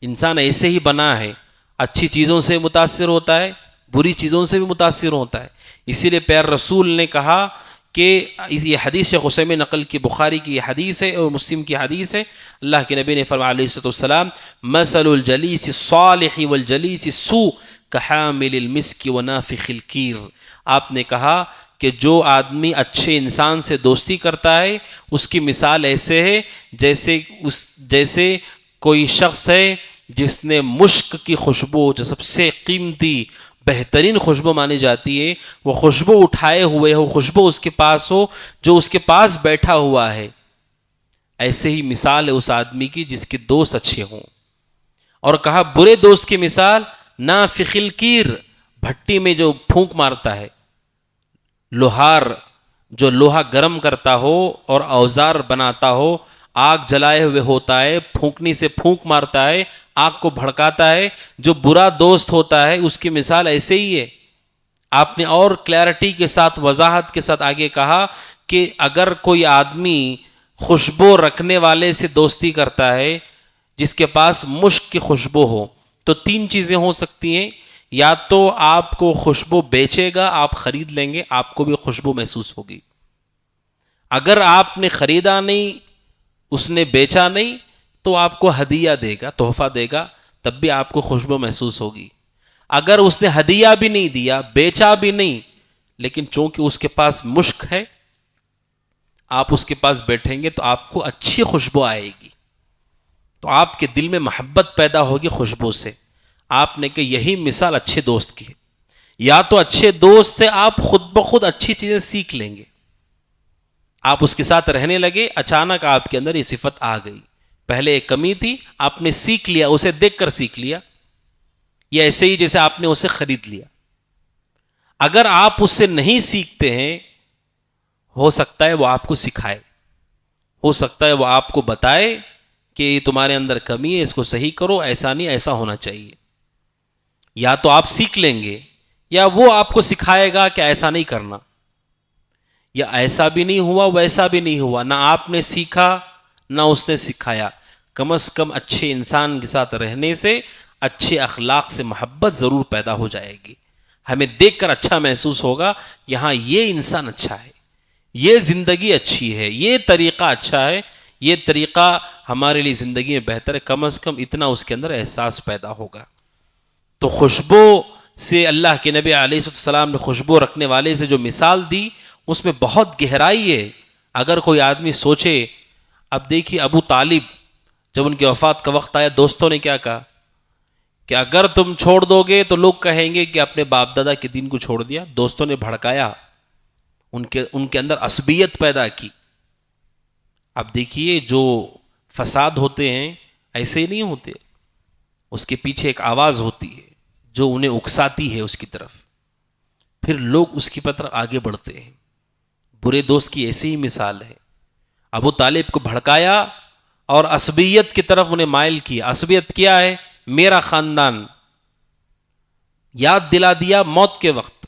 Speaker 2: انسان ایسے ہی بنا ہے، اچھی چیزوں سے متاثر ہوتا ہے، بری چیزوں سے بھی متاثر ہوتا ہے۔ اسی لیے پیارے رسول نے کہا کہ یہ حدیث شیخ عثیمین نقل کی، بخاری کی یہ حدیث ہے اور مسلم کی حدیث ہے، اللہ کے نبی نے فرمایا علیہ السلام مثل الجلیس الصالح والجلیس السوء کحامل المسک ونافخ الکیر۔ آپ نے کہا کہ جو آدمی اچھے انسان سے دوستی کرتا ہے اس کی مثال ایسے ہے جیسے کوئی شخص ہے جس نے مشک کی خوشبو، جو سب سے قیمتی بہترین خوشبو مانی جاتی ہے، وہ خوشبو اٹھائے ہوئے ہو، خوشبو اس کے پاس ہو، جو اس کے پاس بیٹھا ہوا ہے۔ ایسے ہی مثال ہے اس آدمی کی جس کے دوست اچھے ہوں۔ اور کہا برے دوست کی مثال نافخ الکیر، بھٹی میں جو پھونک مارتا ہے، لوہار جو لوہا گرم کرتا ہو اور اوزار بناتا ہو، آگ جلائے ہوئے ہوتا ہے، پھونکنی سے پھونک مارتا ہے، آگ کو بھڑکاتا ہے۔ جو برا دوست ہوتا ہے اس کی مثال ایسے ہی ہے۔ آپ نے اور کلیئرٹی کے ساتھ، وضاحت کے ساتھ آگے کہا کہ اگر کوئی آدمی خوشبو رکھنے والے سے دوستی کرتا ہے جس کے پاس مشک کی خوشبو ہو، تو تین چیزیں ہو سکتی ہیں۔ یا تو آپ کو خوشبو بیچے گا، آپ خرید لیں گے، آپ کو بھی خوشبو محسوس ہوگی۔ اگر آپ نے خریدا نہیں، اس نے بیچا نہیں، تو آپ کو ہدیہ دے گا، تحفہ دے گا، تب بھی آپ کو خوشبو محسوس ہوگی۔ اگر اس نے ہدیہ بھی نہیں دیا، بیچا بھی نہیں، لیکن چونکہ اس کے پاس مشک ہے، آپ اس کے پاس بیٹھیں گے تو آپ کو اچھی خوشبو آئے گی، تو آپ کے دل میں محبت پیدا ہوگی خوشبو سے۔ آپ نے کہ یہی مثال اچھے دوست کی ہے۔ یا تو اچھے دوست سے آپ خود بخود اچھی چیزیں سیکھ لیں گے، آپ اس کے ساتھ رہنے لگے، اچانک آپ کے اندر یہ صفت آ گئی، پہلے ایک کمی تھی، آپ نے سیکھ لیا، اسے دیکھ کر سیکھ لیا، یا ایسے ہی جیسے آپ نے اسے خرید لیا۔ اگر آپ اس سے نہیں سیکھتے ہیں، ہو سکتا ہے وہ آپ کو سکھائے، ہو سکتا ہے وہ آپ کو بتائے کہ یہ تمہارے اندر کمی ہے، اس کو صحیح کرو، ایسا نہیں، ایسا ہونا چاہیے۔ یا تو آپ سیکھ لیں گے، یا وہ آپ کو سکھائے گا کہ ایسا نہیں کرنا، یا ایسا بھی نہیں ہوا ویسا بھی نہیں ہوا، نہ آپ نے سیکھا نہ اس نے سکھایا۔ کم از کم اچھے انسان کے ساتھ رہنے سے، اچھے اخلاق سے محبت ضرور پیدا ہو جائے گی، ہمیں دیکھ کر اچھا محسوس ہوگا، یہاں یہ انسان اچھا ہے، یہ زندگی اچھی ہے، یہ طریقہ اچھا ہے، یہ طریقہ ہمارے لیے زندگی میں بہتر ہے، کم از کم اتنا اس کے اندر احساس پیدا ہوگا۔ تو خوشبو سے اللہ کے نبی علیہ السلام نے خوشبو رکھنے والے سے جو مثال دی، اس میں بہت گہرائی ہے۔ اگر کوئی آدمی سوچے، اب دیکھیے ابو طالب جب ان کی وفات کا وقت آیا، دوستوں نے کیا کہا کہ اگر تم چھوڑ دو گے تو لوگ کہیں گے کہ اپنے باپ دادا کے دین کو چھوڑ دیا۔ دوستوں نے بھڑکایا، ان کے اندر عصبیت پیدا کی۔ اب دیکھیے جو فساد ہوتے ہیں ایسے ہی نہیں ہوتے، اس کے پیچھے ایک آواز ہوتی ہے جو انہیں اکساتی ہے اس کی طرف، پھر لوگ اس کی طرف آگے بڑھتے ہیں۔ برے دوست کی ایسی ہی مثال ہے، ابو طالب کو بھڑکایا اور عصبیت کی طرف انہیں مائل کیا۔ عصبیت کیا ہے؟ میرا خاندان، یاد دلا دیا موت کے وقت،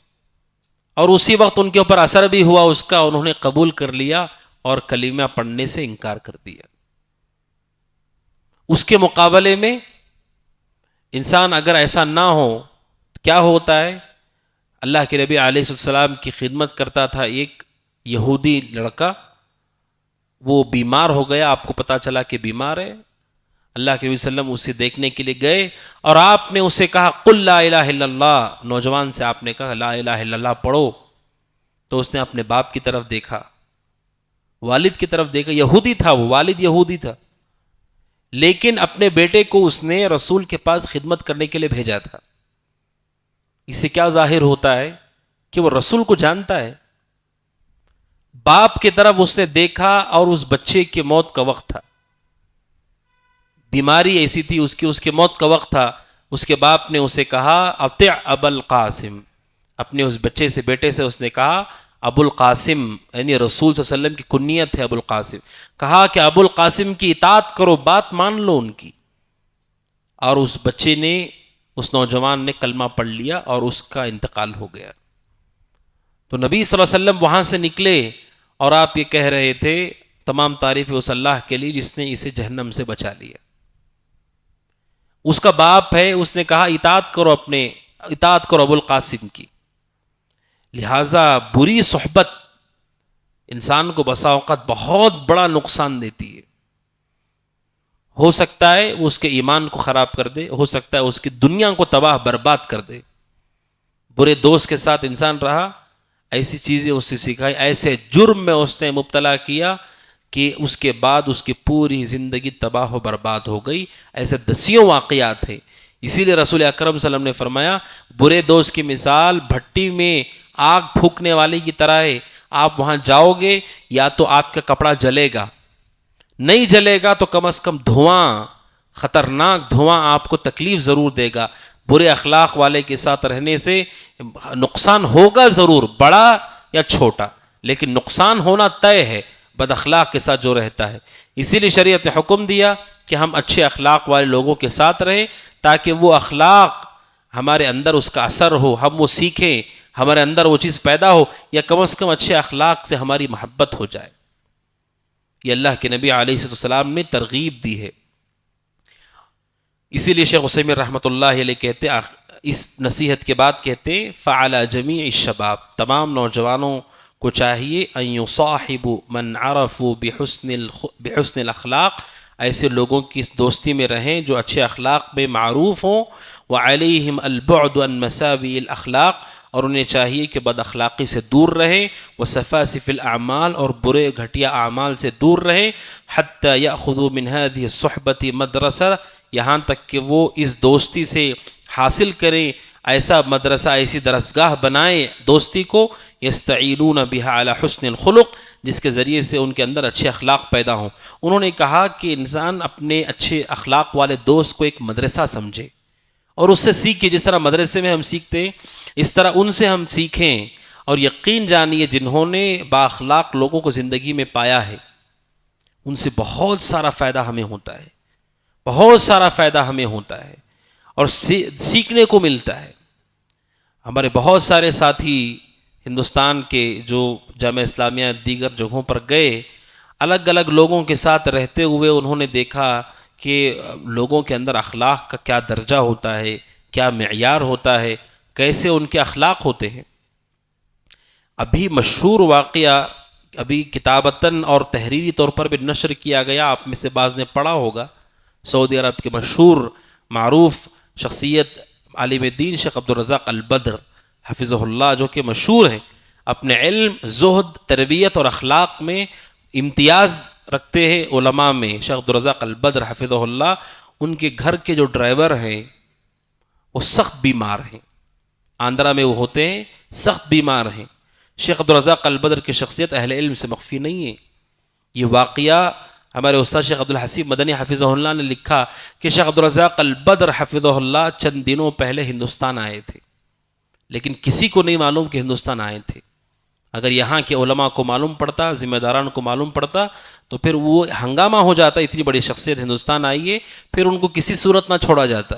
Speaker 2: اور اسی وقت ان کے اوپر اثر بھی ہوا اس کا، انہوں نے قبول کر لیا اور کلمہ پڑھنے سے انکار کر دیا۔ اس کے مقابلے میں انسان اگر ایسا نہ ہو، کیا ہوتا ہے؟ اللہ کے نبی علیہ السلام کی خدمت کرتا تھا ایک یہودی لڑکا، وہ بیمار ہو گیا، آپ کو پتا چلا کہ بیمار ہے، اللہ کے نبی صلی اللہ علیہ وسلم اسے دیکھنے کے لیے گئے اور آپ نے اسے کہا قل لا الہ الا اللہ، نوجوان سے آپ نے کہا لا الہ الا اللہ پڑھو، تو اس نے اپنے باپ کی طرف دیکھا، والد کی طرف دیکھا، یہودی تھا وہ، والد یہودی تھا، لیکن اپنے بیٹے کو اس نے رسول کے پاس خدمت کرنے کے لیے بھیجا تھا۔ اس سے کیا ظاہر ہوتا ہے کہ وہ رسول کو جانتا ہے۔ باپ کی طرف اس نے دیکھا اور اس بچے کی موت کا وقت تھا، بیماری ایسی تھی اس کے موت کا وقت تھا، اس کے باپ نے اسے کہا اطع ابا القاسم، اپنے اس بچے سے، بیٹے سے اس نے کہا ابو القاسم یعنی رسول صلی اللہ علیہ وسلم کی کنیت ہے ابو القاسم، کہا کہ ابو القاسم کی اطاعت کرو، بات مان لو ان کی، اور اس بچے نے، اس نوجوان نے کلمہ پڑھ لیا اور اس کا انتقال ہو گیا۔ تو نبی صلی اللہ علیہ وسلم وہاں سے نکلے اور آپ یہ کہہ رہے تھے تمام تعریف اس اللہ کے لیے جس نے اسے جہنم سے بچا لیا۔ اس کا باپ ہے، اس نے کہا اطاعت کرو ابو القاسم کی۔ لہٰذا بری صحبت انسان کو بسا اوقات بہت بڑا نقصان دیتی ہے۔ ہو سکتا ہے وہ اس کے ایمان کو خراب کر دے، ہو سکتا ہے اس کی دنیا کو تباہ برباد کر دے۔ برے دوست کے ساتھ انسان رہا، ایسی چیزیں اس سے سکھائی، ایسے جرم میں اس نے مبتلا کیا کہ اس کے بعد اس کی پوری زندگی تباہ و برباد ہو گئی۔ ایسے دسیوں واقعات ہیں۔ اسی لیے رسول اکرم صلی اللہ علیہ وسلم نے فرمایا برے دوست کی مثال بھٹی میں آگ پھونکنے والے کی طرح ہے۔ آپ وہاں جاؤ گے یا تو آپ کا کپڑا جلے گا، نہیں جلے گا تو کم از کم دھواں، خطرناک دھواں آپ کو تکلیف ضرور دے گا۔ برے اخلاق والے کے ساتھ رہنے سے نقصان ہوگا ضرور، بڑا یا چھوٹا، لیکن نقصان ہونا طے ہے بد اخلاق کے ساتھ جو رہتا ہے۔ اسی لیے شریعت نے حکم دیا کہ ہم اچھے اخلاق والے لوگوں کے ساتھ رہیں تاکہ وہ اخلاق ہمارے اندر اس کا اثر ہو، ہم وہ سیکھیں، ہمارے اندر وہ چیز پیدا ہو، یا کم از کم اچھے اخلاق سے ہماری محبت ہو جائے۔ یہ اللہ کے نبی علیہ السلام نے ترغیب دی ہے۔ اسی لیے شیخ عثیمین رحمۃ اللہ علیہ کہتے ہیں، اس نصیحت کے بعد کہتے ہیں فعلی جمیع الشباب، تمام نوجوانوں کو چاہیے ان یصاحبوا من عرفوا بحسن الاخلاق، ایسے لوگوں کی دوستی میں رہیں جو اچھے اخلاق میں معروف ہوں، وعلیہم البعد عن مساوئ الاخلاق، اور انہیں چاہیے کہ بد اخلاقی سے دور رہیں، وسفاسف الاعمال، اور برے گھٹیا اعمال سے دور رہیں، حتی یأخذوا من هذه الصحبة مدرسہ، یہاں تک کہ وہ اس دوستی سے حاصل کریں ایسا مدرسہ، ایسی درسگاہ بنائیں دوستی کو، یستعینون بها علی حسن الخلق، جس کے ذریعے سے ان کے اندر اچھے اخلاق پیدا ہوں۔ انہوں نے کہا کہ انسان اپنے اچھے اخلاق والے دوست کو ایک مدرسہ سمجھے اور اس سے سیکھے، جس طرح مدرسے میں ہم سیکھتے ہیں اس طرح ان سے ہم سیکھیں، اور یقین جانیے جنہوں نے بااخلاق لوگوں کو زندگی میں پایا ہے ان سے بہت سارا فائدہ ہمیں ہوتا ہے، بہت سارا فائدہ ہمیں ہوتا ہے اور سیکھنے کو ملتا ہے۔ ہمارے بہت سارے ساتھی ہندوستان کے جو جامعہ اسلامیہ دیگر جگہوں پر گئے، الگ الگ لوگوں کے ساتھ رہتے ہوئے انہوں نے دیکھا کہ لوگوں کے اندر اخلاق کا کیا درجہ ہوتا ہے، کیا معیار ہوتا ہے، کیسے ان کے اخلاق ہوتے ہیں۔ ابھی مشہور واقعہ ابھی کتابتاً اور تحریری طور پر بھی نشر کیا گیا، آپ میں سے بعض نے پڑھا ہوگا، سعودی عرب کے مشہور معروف شخصیت عالم دین شیخ عبدالرزاق البدر حفظہ اللہ، جو کہ مشہور ہیں اپنے علم، زہد، تربیت اور اخلاق میں امتیاز رکھتے ہیں علماء میں۔ شیخ عبدالرزاق البدر حفظہ اللہ، ان کے گھر کے جو ڈرائیور ہیں وہ سخت بیمار ہیں، آندرا میں وہ ہوتے ہیں، سخت بیمار ہیں۔ شیخ عبدالرزاق البدر کی شخصیت اہل علم سے مخفی نہیں ہے۔ یہ واقعہ ہمارے استاد شیخ عبدالحسیب مدنی حفظہ اللہ نے لکھا کہ شیخ عبدالرزاق البدر حفظہ اللہ چند دنوں پہلے ہندوستان آئے تھے، لیکن کسی کو نہیں معلوم کہ ہندوستان آئے تھے۔ اگر یہاں کے علماء کو معلوم پڑتا، ذمہ داران کو معلوم پڑتا تو پھر وہ ہنگامہ ہو جاتا، اتنی بڑی شخصیت ہندوستان آئی ہے، پھر ان کو کسی صورت نہ چھوڑا جاتا۔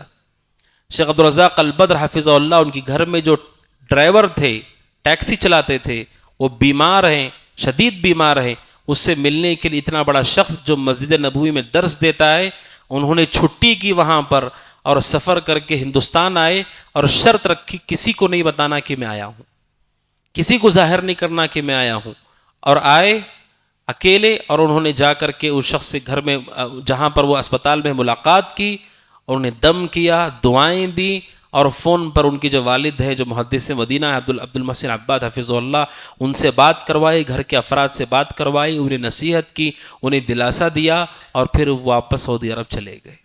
Speaker 2: شیخ عبدالرزاق البدر حفظہ اللہ، ان کی گھر میں جو ڈرائیور تھے، ٹیکسی چلاتے تھے، وہ بیمار ہیں، شدید بیمار ہیں۔ اس سے ملنے کے لیے اتنا بڑا شخص جو مسجد نبوی میں درس دیتا ہے، انہوں نے چھٹی کی وہاں پر اور سفر کر کے ہندوستان آئے اور شرط رکھی کسی کو نہیں بتانا کہ میں آیا ہوں، کسی کو ظاہر نہیں کرنا کہ میں آیا ہوں، اور آئے اکیلے، اور انہوں نے جا کر کے اس شخص سے گھر میں جہاں پر وہ اسپتال میں ملاقات کی، اور انہیں دم کیا، دعائیں دی، اور فون پر ان کے جو والد ہیں جو محدث مدینہ عبد المحسن عباد حفظہ اللہ، ان سے بات کروائی، گھر کے افراد سے بات کروائی، انہیں نصیحت کی، انہیں دلاسا دیا، اور پھر واپس سعودی عرب چلے گئے۔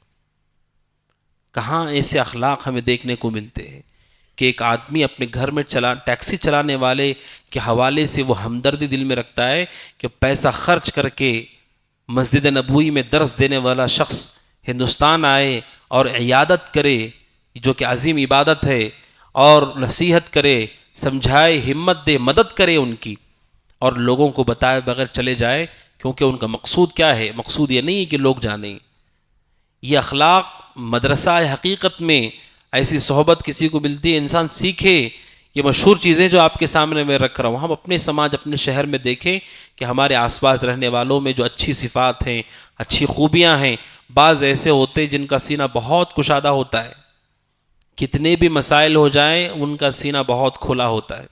Speaker 2: کہاں ایسے اخلاق ہمیں دیکھنے کو ملتے ہیں کہ ایک آدمی اپنے گھر میں ٹیکسی چلانے والے کے حوالے سے وہ ہمدردی دل میں رکھتا ہے کہ پیسہ خرچ کر کے مسجد نبوی میں درس دینے والا شخص ہندوستان آئے اور عیادت کرے، جو کہ عظیم عبادت ہے، اور نصیحت کرے، سمجھائے، ہمت دے، مدد کرے ان کی۔ اور لوگوں کو بتائے بغیر چلے جائے، کیونکہ ان کا مقصود کیا ہے؟ مقصود یہ نہیں ہے کہ لوگ جانیں. یہ اخلاق مدرسہ حقیقت میں ایسی صحبت کسی کو ملتی ہے انسان سیکھے. یہ مشہور چیزیں جو آپ کے سامنے میں رکھ رہا ہوں، ہم اپنے سماج اپنے شہر میں دیکھیں کہ ہمارے آس پاس رہنے والوں میں جو اچھی صفات ہیں، اچھی خوبیاں ہیں، بعض ایسے ہوتے ہیں جن کا سینہ بہت کشادہ ہوتا ہے. کتنے بھی مسائل ہو جائیں ان کا سینہ بہت کھلا ہوتا ہے،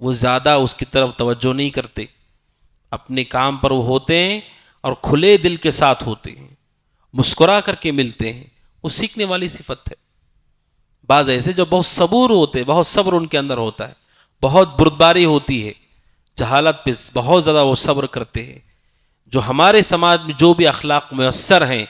Speaker 2: وہ زیادہ اس کی طرف توجہ نہیں کرتے، اپنے کام پر وہ ہوتے ہیں اور کھلے دل کے ساتھ ہوتے ہیں، مسکرا کر کے ملتے ہیں. وہ سیکھنے والی صفت ہے. بعض ایسے جو بہت صبور ہوتے، بہت صبر ان کے اندر ہوتا ہے، بہت بردباری ہوتی ہے، جہالت پہ بہت زیادہ وہ صبر کرتے ہیں. جو ہمارے سماج میں جو بھی اخلاق میسر ہیں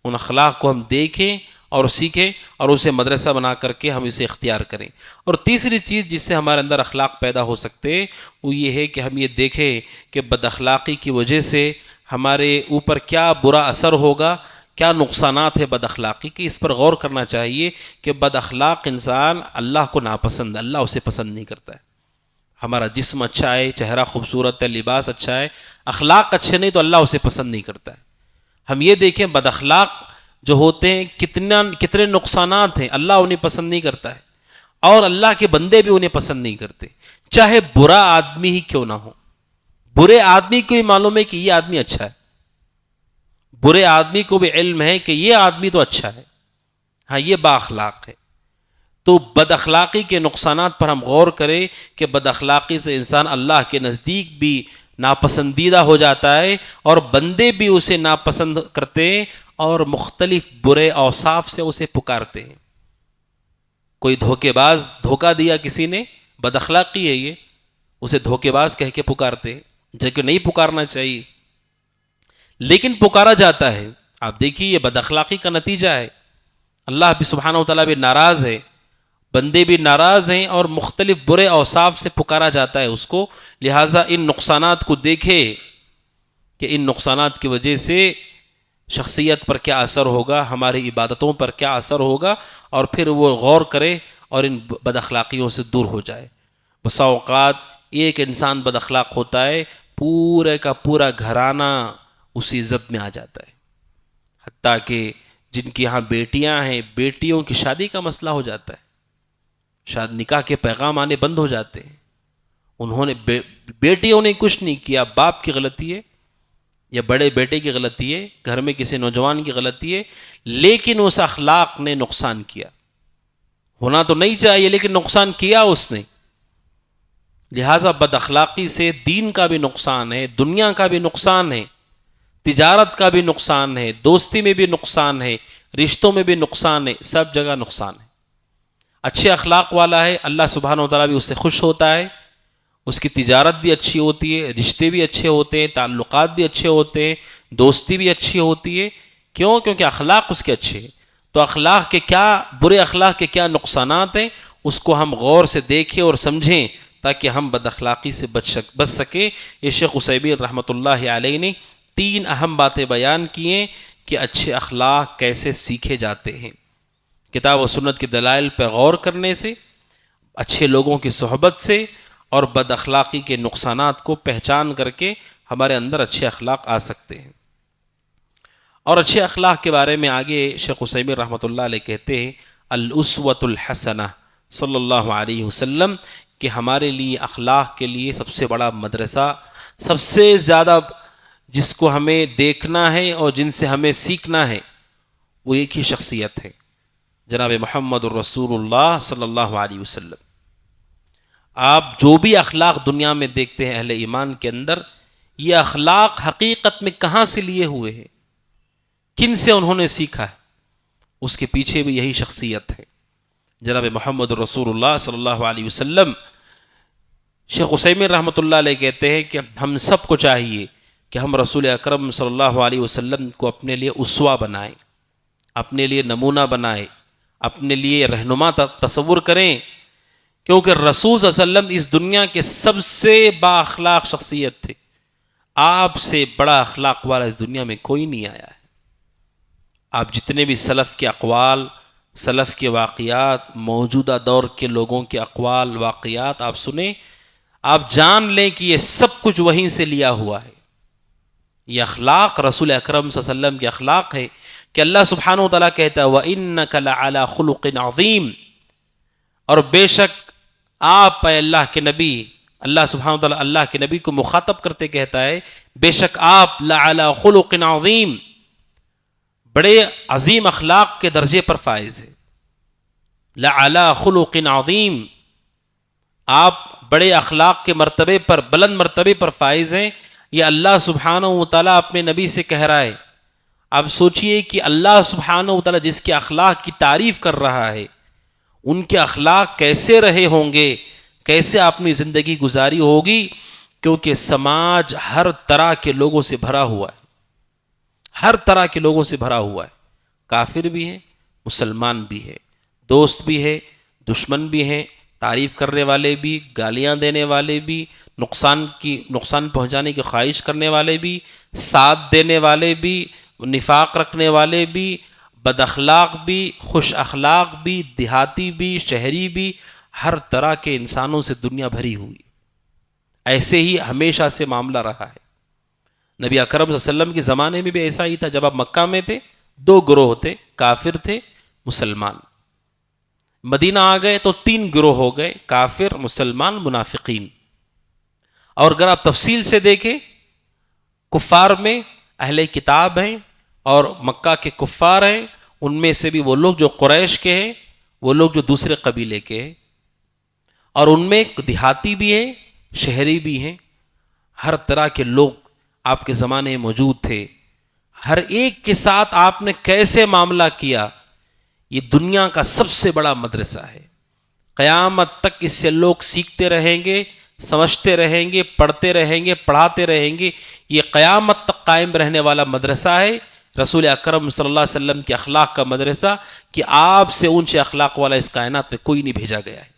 Speaker 2: ان اخلاق کو ہم دیکھیں اور سیکھیں اور اسے مدرسہ بنا کر کے ہم اسے اختیار کریں. اور تیسری چیز جس سے ہمارے اندر اخلاق پیدا ہو سکتے وہ یہ ہے کہ ہم یہ دیکھیں کہ بد اخلاقی کی وجہ سے ہمارے اوپر کیا برا اثر ہوگا، کیا نقصانات ہے بد اخلاقی کی. اس پر غور کرنا چاہیے کہ بد اخلاق انسان اللہ کو ناپسند، اللہ اسے پسند نہیں کرتا ہے. ہمارا جسم اچھا ہے، چہرہ خوبصورت ہے، لباس اچھا ہے، اخلاق اچھے نہیں تو اللہ اسے پسند نہیں کرتا ہے. ہم یہ دیکھیں بد اخلاق جو ہوتے ہیں کتنے نقصانات ہیں، اللہ انہیں پسند نہیں کرتا ہے اور اللہ کے بندے بھی انہیں پسند نہیں کرتے، چاہے برا آدمی ہی کیوں نہ ہو. برے آدمی کو ہی معلوم ہے کہ یہ آدمی اچھا ہے، برے آدمی کو بھی علم ہے کہ یہ آدمی تو اچھا ہے، ہاں یہ با اخلاق ہے. تو بد اخلاقی کے نقصانات پر ہم غور کریں کہ بد اخلاقی سے انسان اللہ کے نزدیک بھی ناپسندیدہ ہو جاتا ہے اور بندے بھی اسے ناپسند کرتے ہیں اور مختلف برے اوصاف سے اسے پکارتے ہیں. کوئی دھوکے باز دھوکہ دیا کسی نے، بد اخلاقی ہے یہ، اسے دھوکے باز کہہ کے پکارتے ہیں جبکہ نہیں پکارنا چاہیے، لیکن پکارا جاتا ہے. آپ دیکھیے یہ بد اخلاقی کا نتیجہ ہے. اللہ بھی سبحانہ و تعالیٰ بھی ناراض ہے، بندے بھی ناراض ہیں اور مختلف برے اوصاف سے پکارا جاتا ہے اس کو. لہٰذا ان نقصانات کو دیکھے کہ ان نقصانات کی وجہ سے شخصیت پر کیا اثر ہوگا، ہماری عبادتوں پر کیا اثر ہوگا، اور پھر وہ غور کرے اور ان بد اخلاقیوں سے دور ہو جائے. بسا اوقات ایک انسان بد اخلاق ہوتا ہے، پورے کا پورا گھرانہ اسی عزت میں آ جاتا ہے. حتیٰ کہ جن کی یہاں بیٹیاں ہیں، بیٹیوں کی شادی کا مسئلہ ہو جاتا ہے، شاید نکاح کے پیغام آنے بند ہو جاتے ہیں. انہوں نے بیٹیوں نے کچھ نہیں کیا، باپ کی غلطی ہے یا بڑے بیٹے کی غلطی ہے، گھر میں کسی نوجوان کی غلطی ہے، لیکن اس اخلاق نے نقصان کیا. ہونا تو نہیں چاہیے لیکن نقصان کیا اس نے. لہٰذا بد اخلاقی سے دین کا بھی نقصان ہے، دنیا کا بھی نقصان ہے، تجارت کا بھی نقصان ہے، دوستی میں بھی نقصان ہے، رشتوں میں بھی نقصان ہے، سب جگہ نقصان ہے. اچھے اخلاق والا ہے، اللہ سبحانہ و تعالیٰ بھی اس سے خوش ہوتا ہے، اس کی تجارت بھی اچھی ہوتی ہے، رشتے بھی اچھے ہوتے ہیں، تعلقات بھی اچھے ہوتے ہیں، دوستی بھی اچھی ہوتی ہے. کیوں؟ کیونکہ اخلاق اس کے اچھے ہیں. تو اخلاق کے کیا، برے اخلاق کے کیا نقصانات ہیں اس کو ہم غور سے دیکھیں اور سمجھیں تاکہ ہم بد اخلاقی سے بچ سکیں. یہ شیخ عثیمین رحمۃ اللہ علیہ نے 3 اہم باتیں بیان کی ہیں کہ اچھے اخلاق کیسے سیکھے جاتے ہیں. کتاب و سنت کے دلائل پہ غور کرنے سے، اچھے لوگوں کی صحبت سے اور بد اخلاقی کے نقصانات کو پہچان کر کے ہمارے اندر اچھے اخلاق آ سکتے ہیں. اور اچھے اخلاق کے بارے میں آگے شیخ عثیمین رحمۃ اللہ علیہ کہتے ہیں الاسوۃ الحسنہ صلی اللہ علیہ وسلم کہ ہمارے لیے اخلاق کے لیے سب سے بڑا مدرسہ، سب سے زیادہ جس کو ہمیں دیکھنا ہے اور جن سے ہمیں سیکھنا ہے وہ ایک ہی شخصیت ہے، جناب محمد الرسول اللہ صلی اللہ علیہ وسلم. آپ جو بھی اخلاق دنیا میں دیکھتے ہیں اہل ایمان کے اندر، یہ اخلاق حقیقت میں کہاں سے لیے ہوئے ہیں، کن سے انہوں نے سیکھا ہے، اس کے پیچھے بھی یہی شخصیت ہے جناب محمد الرسول اللہ صلی اللہ علیہ وسلم. شیخ عثیمین رحمۃ اللہ علیہ کہتے ہیں کہ ہم سب کو چاہیے کہ ہم رسول اکرم صلی اللہ علیہ وسلم کو اپنے لیے اسوہ بنائیں، اپنے لیے نمونہ بنائیں، اپنے لیے رہنما تصور کریں، کیونکہ رسول صلی اللہ علیہ وسلم اس دنیا کے سب سے با اخلاق شخصیت تھے. آپ سے بڑا اخلاق والا اس دنیا میں کوئی نہیں آیا ہے. آپ جتنے بھی سلف کے اقوال، سلف کے واقعات، موجودہ دور کے لوگوں کے اقوال واقعات آپ سنیں، آپ جان لیں کہ یہ سب کچھ وہیں سے لیا ہوا ہے. یہ اخلاق رسول اکرم صلی اللہ علیہ وسلم کے اخلاق ہے کہ اللہ سبحانہ و تعالیٰ کہتا ہے وَإِنَّكَ لَعَلَىٰ خُلُقٍ عَظِيمٍ، اور بے شک آپ اے اللہ کے نبی، اللہ سبحانہ و تعالیٰ اللہ کے نبی کو مخاطب کرتے کہتا ہے بے شک آپ لَعَلَىٰ خُلُقٍ عَظِيمٍ، بڑے عظیم اخلاق کے درجے پر فائز ہے. لَعَلَىٰ خُلُقٍ عَظِيمٍ، آپ بڑے اخلاق کے مرتبے پر، بلند مرتبے پر فائز ہیں. یہ اللہ سبحانہ و تعالیٰ اپنے نبی سے کہہ رہا ہے. اب سوچئے کہ اللہ سبحانہ و تعالیٰ جس کے اخلاق کی تعریف کر رہا ہے ان کے اخلاق کیسے رہے ہوں گے، کیسے اپنی زندگی گزاری ہوگی، کیونکہ سماج ہر طرح کے لوگوں سے بھرا ہوا ہے، ہر طرح کے لوگوں سے بھرا ہوا ہے. کافر بھی ہیں، مسلمان بھی ہے، دوست بھی ہے، دشمن بھی ہیں، تعریف کرنے والے بھی، گالیاں دینے والے بھی، نقصان پہنچانے کی خواہش کرنے والے بھی، ساتھ دینے والے بھی، نفاق رکھنے والے بھی، بد اخلاق بھی، خوش اخلاق بھی، دیہاتی بھی، شہری بھی، ہر طرح کے انسانوں سے دنیا بھری ہوئی. ایسے ہی ہمیشہ سے معاملہ رہا ہے. نبی اکرم صلی اللہ علیہ وسلم کے زمانے میں بھی ایسا ہی تھا. جب آپ مکہ میں تھے 2 گروہ تھے، کافر تھے، مسلمان. مدینہ آ گئے تو 3 گروہ ہو گئے، کافر، مسلمان، منافقین. اور اگر آپ تفصیل سے دیکھیں، کفار میں اہل کتاب ہیں اور مکہ کے کفار ہیں، ان میں سے بھی وہ لوگ جو قریش کے ہیں، وہ لوگ جو دوسرے قبیلے کے ہیں، اور ان میں دیہاتی بھی ہیں، شہری بھی ہیں. ہر طرح کے لوگ آپ کے زمانے میں موجود تھے. ہر ایک کے ساتھ آپ نے کیسے معاملہ کیا، یہ دنیا کا سب سے بڑا مدرسہ ہے. قیامت تک اس سے لوگ سیکھتے رہیں گے، سمجھتے رہیں گے، پڑھتے رہیں گے، پڑھاتے رہیں گے. یہ قیامت تک قائم رہنے والا مدرسہ ہے، رسول اکرم صلی اللہ علیہ وسلم کے اخلاق کا مدرسہ، کہ آپ سے اونچے اخلاق والا اس کائنات میں کوئی نہیں بھیجا گیا ہے.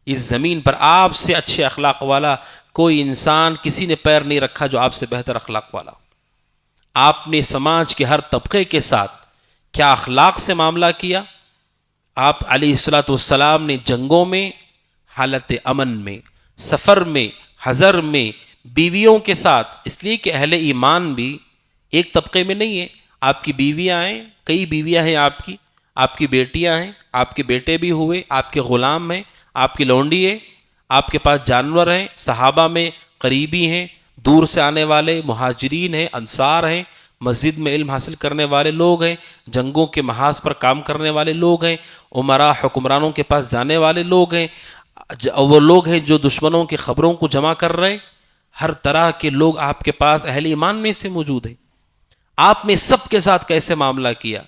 Speaker 2: اس زمین پر آپ سے اچھے اخلاق والا کوئی انسان، کسی نے پیر نہیں رکھا جو آپ سے بہتر اخلاق والا. آپ نے سماج کے ہر طبقے کے ساتھ کیا اخلاق سے معاملہ کیا. آپ علیہ الصلوۃ والسلام نے جنگوں میں، حالت امن میں، سفر میں، حضر میں، بیویوں کے ساتھ، اس لیے کہ اہل ایمان بھی ایک طبقے میں نہیں ہے. آپ کی بیویاں ہیں، کئی بیویاں ہیں آپ کی بیٹیاں ہیں، آپ کے بیٹے بھی ہوئے، آپ کے غلام ہیں، آپ کی لونڈی ہے، آپ کے پاس جانور ہیں. صحابہ میں قریبی ہیں، دور سے آنے والے، مہاجرین ہیں، انصار ہیں، مسجد میں علم حاصل کرنے والے لوگ ہیں، جنگوں کے محاذ پر کام کرنے والے لوگ ہیں، عمراء حکمرانوں کے پاس جانے والے لوگ ہیں، وہ لوگ ہیں جو دشمنوں کی خبروں کو جمع کر رہے ہیں. ہر طرح کے لوگ آپ کے پاس اہل ایمان میں سے موجود ہیں. آپ نے سب کے ساتھ کیسے معاملہ کیا.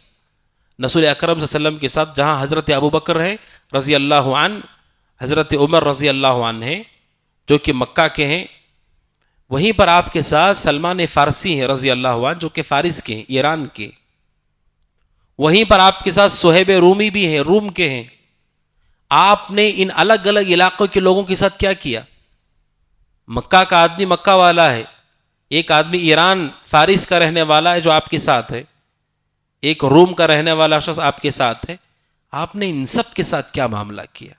Speaker 2: رسول اکرم صلی اللہ علیہ وسلم کے ساتھ جہاں حضرت ابوبکر ہیں رضی اللہ عنہ، حضرت عمر رضی اللہ عنہ ہیں جو کہ مکہ کے ہیں، وہیں پر آپ کے ساتھ سلمان فارسی ہیں رضی اللہ عنہ جو کہ فارس کے ہیں، ایران کے. وہیں پر آپ کے ساتھ صہیب رومی بھی ہیں، روم کے ہیں. آپ نے ان الگ الگ علاقوں کے لوگوں کے ساتھ کیا کیا. مکہ کا آدمی مکہ والا ہے، ایک آدمی ایران فارس کا رہنے والا ہے جو آپ کے ساتھ ہے، ایک روم کا رہنے والا شخص آپ کے ساتھ ہے. آپ نے ان سب کے ساتھ کیا معاملہ کیا.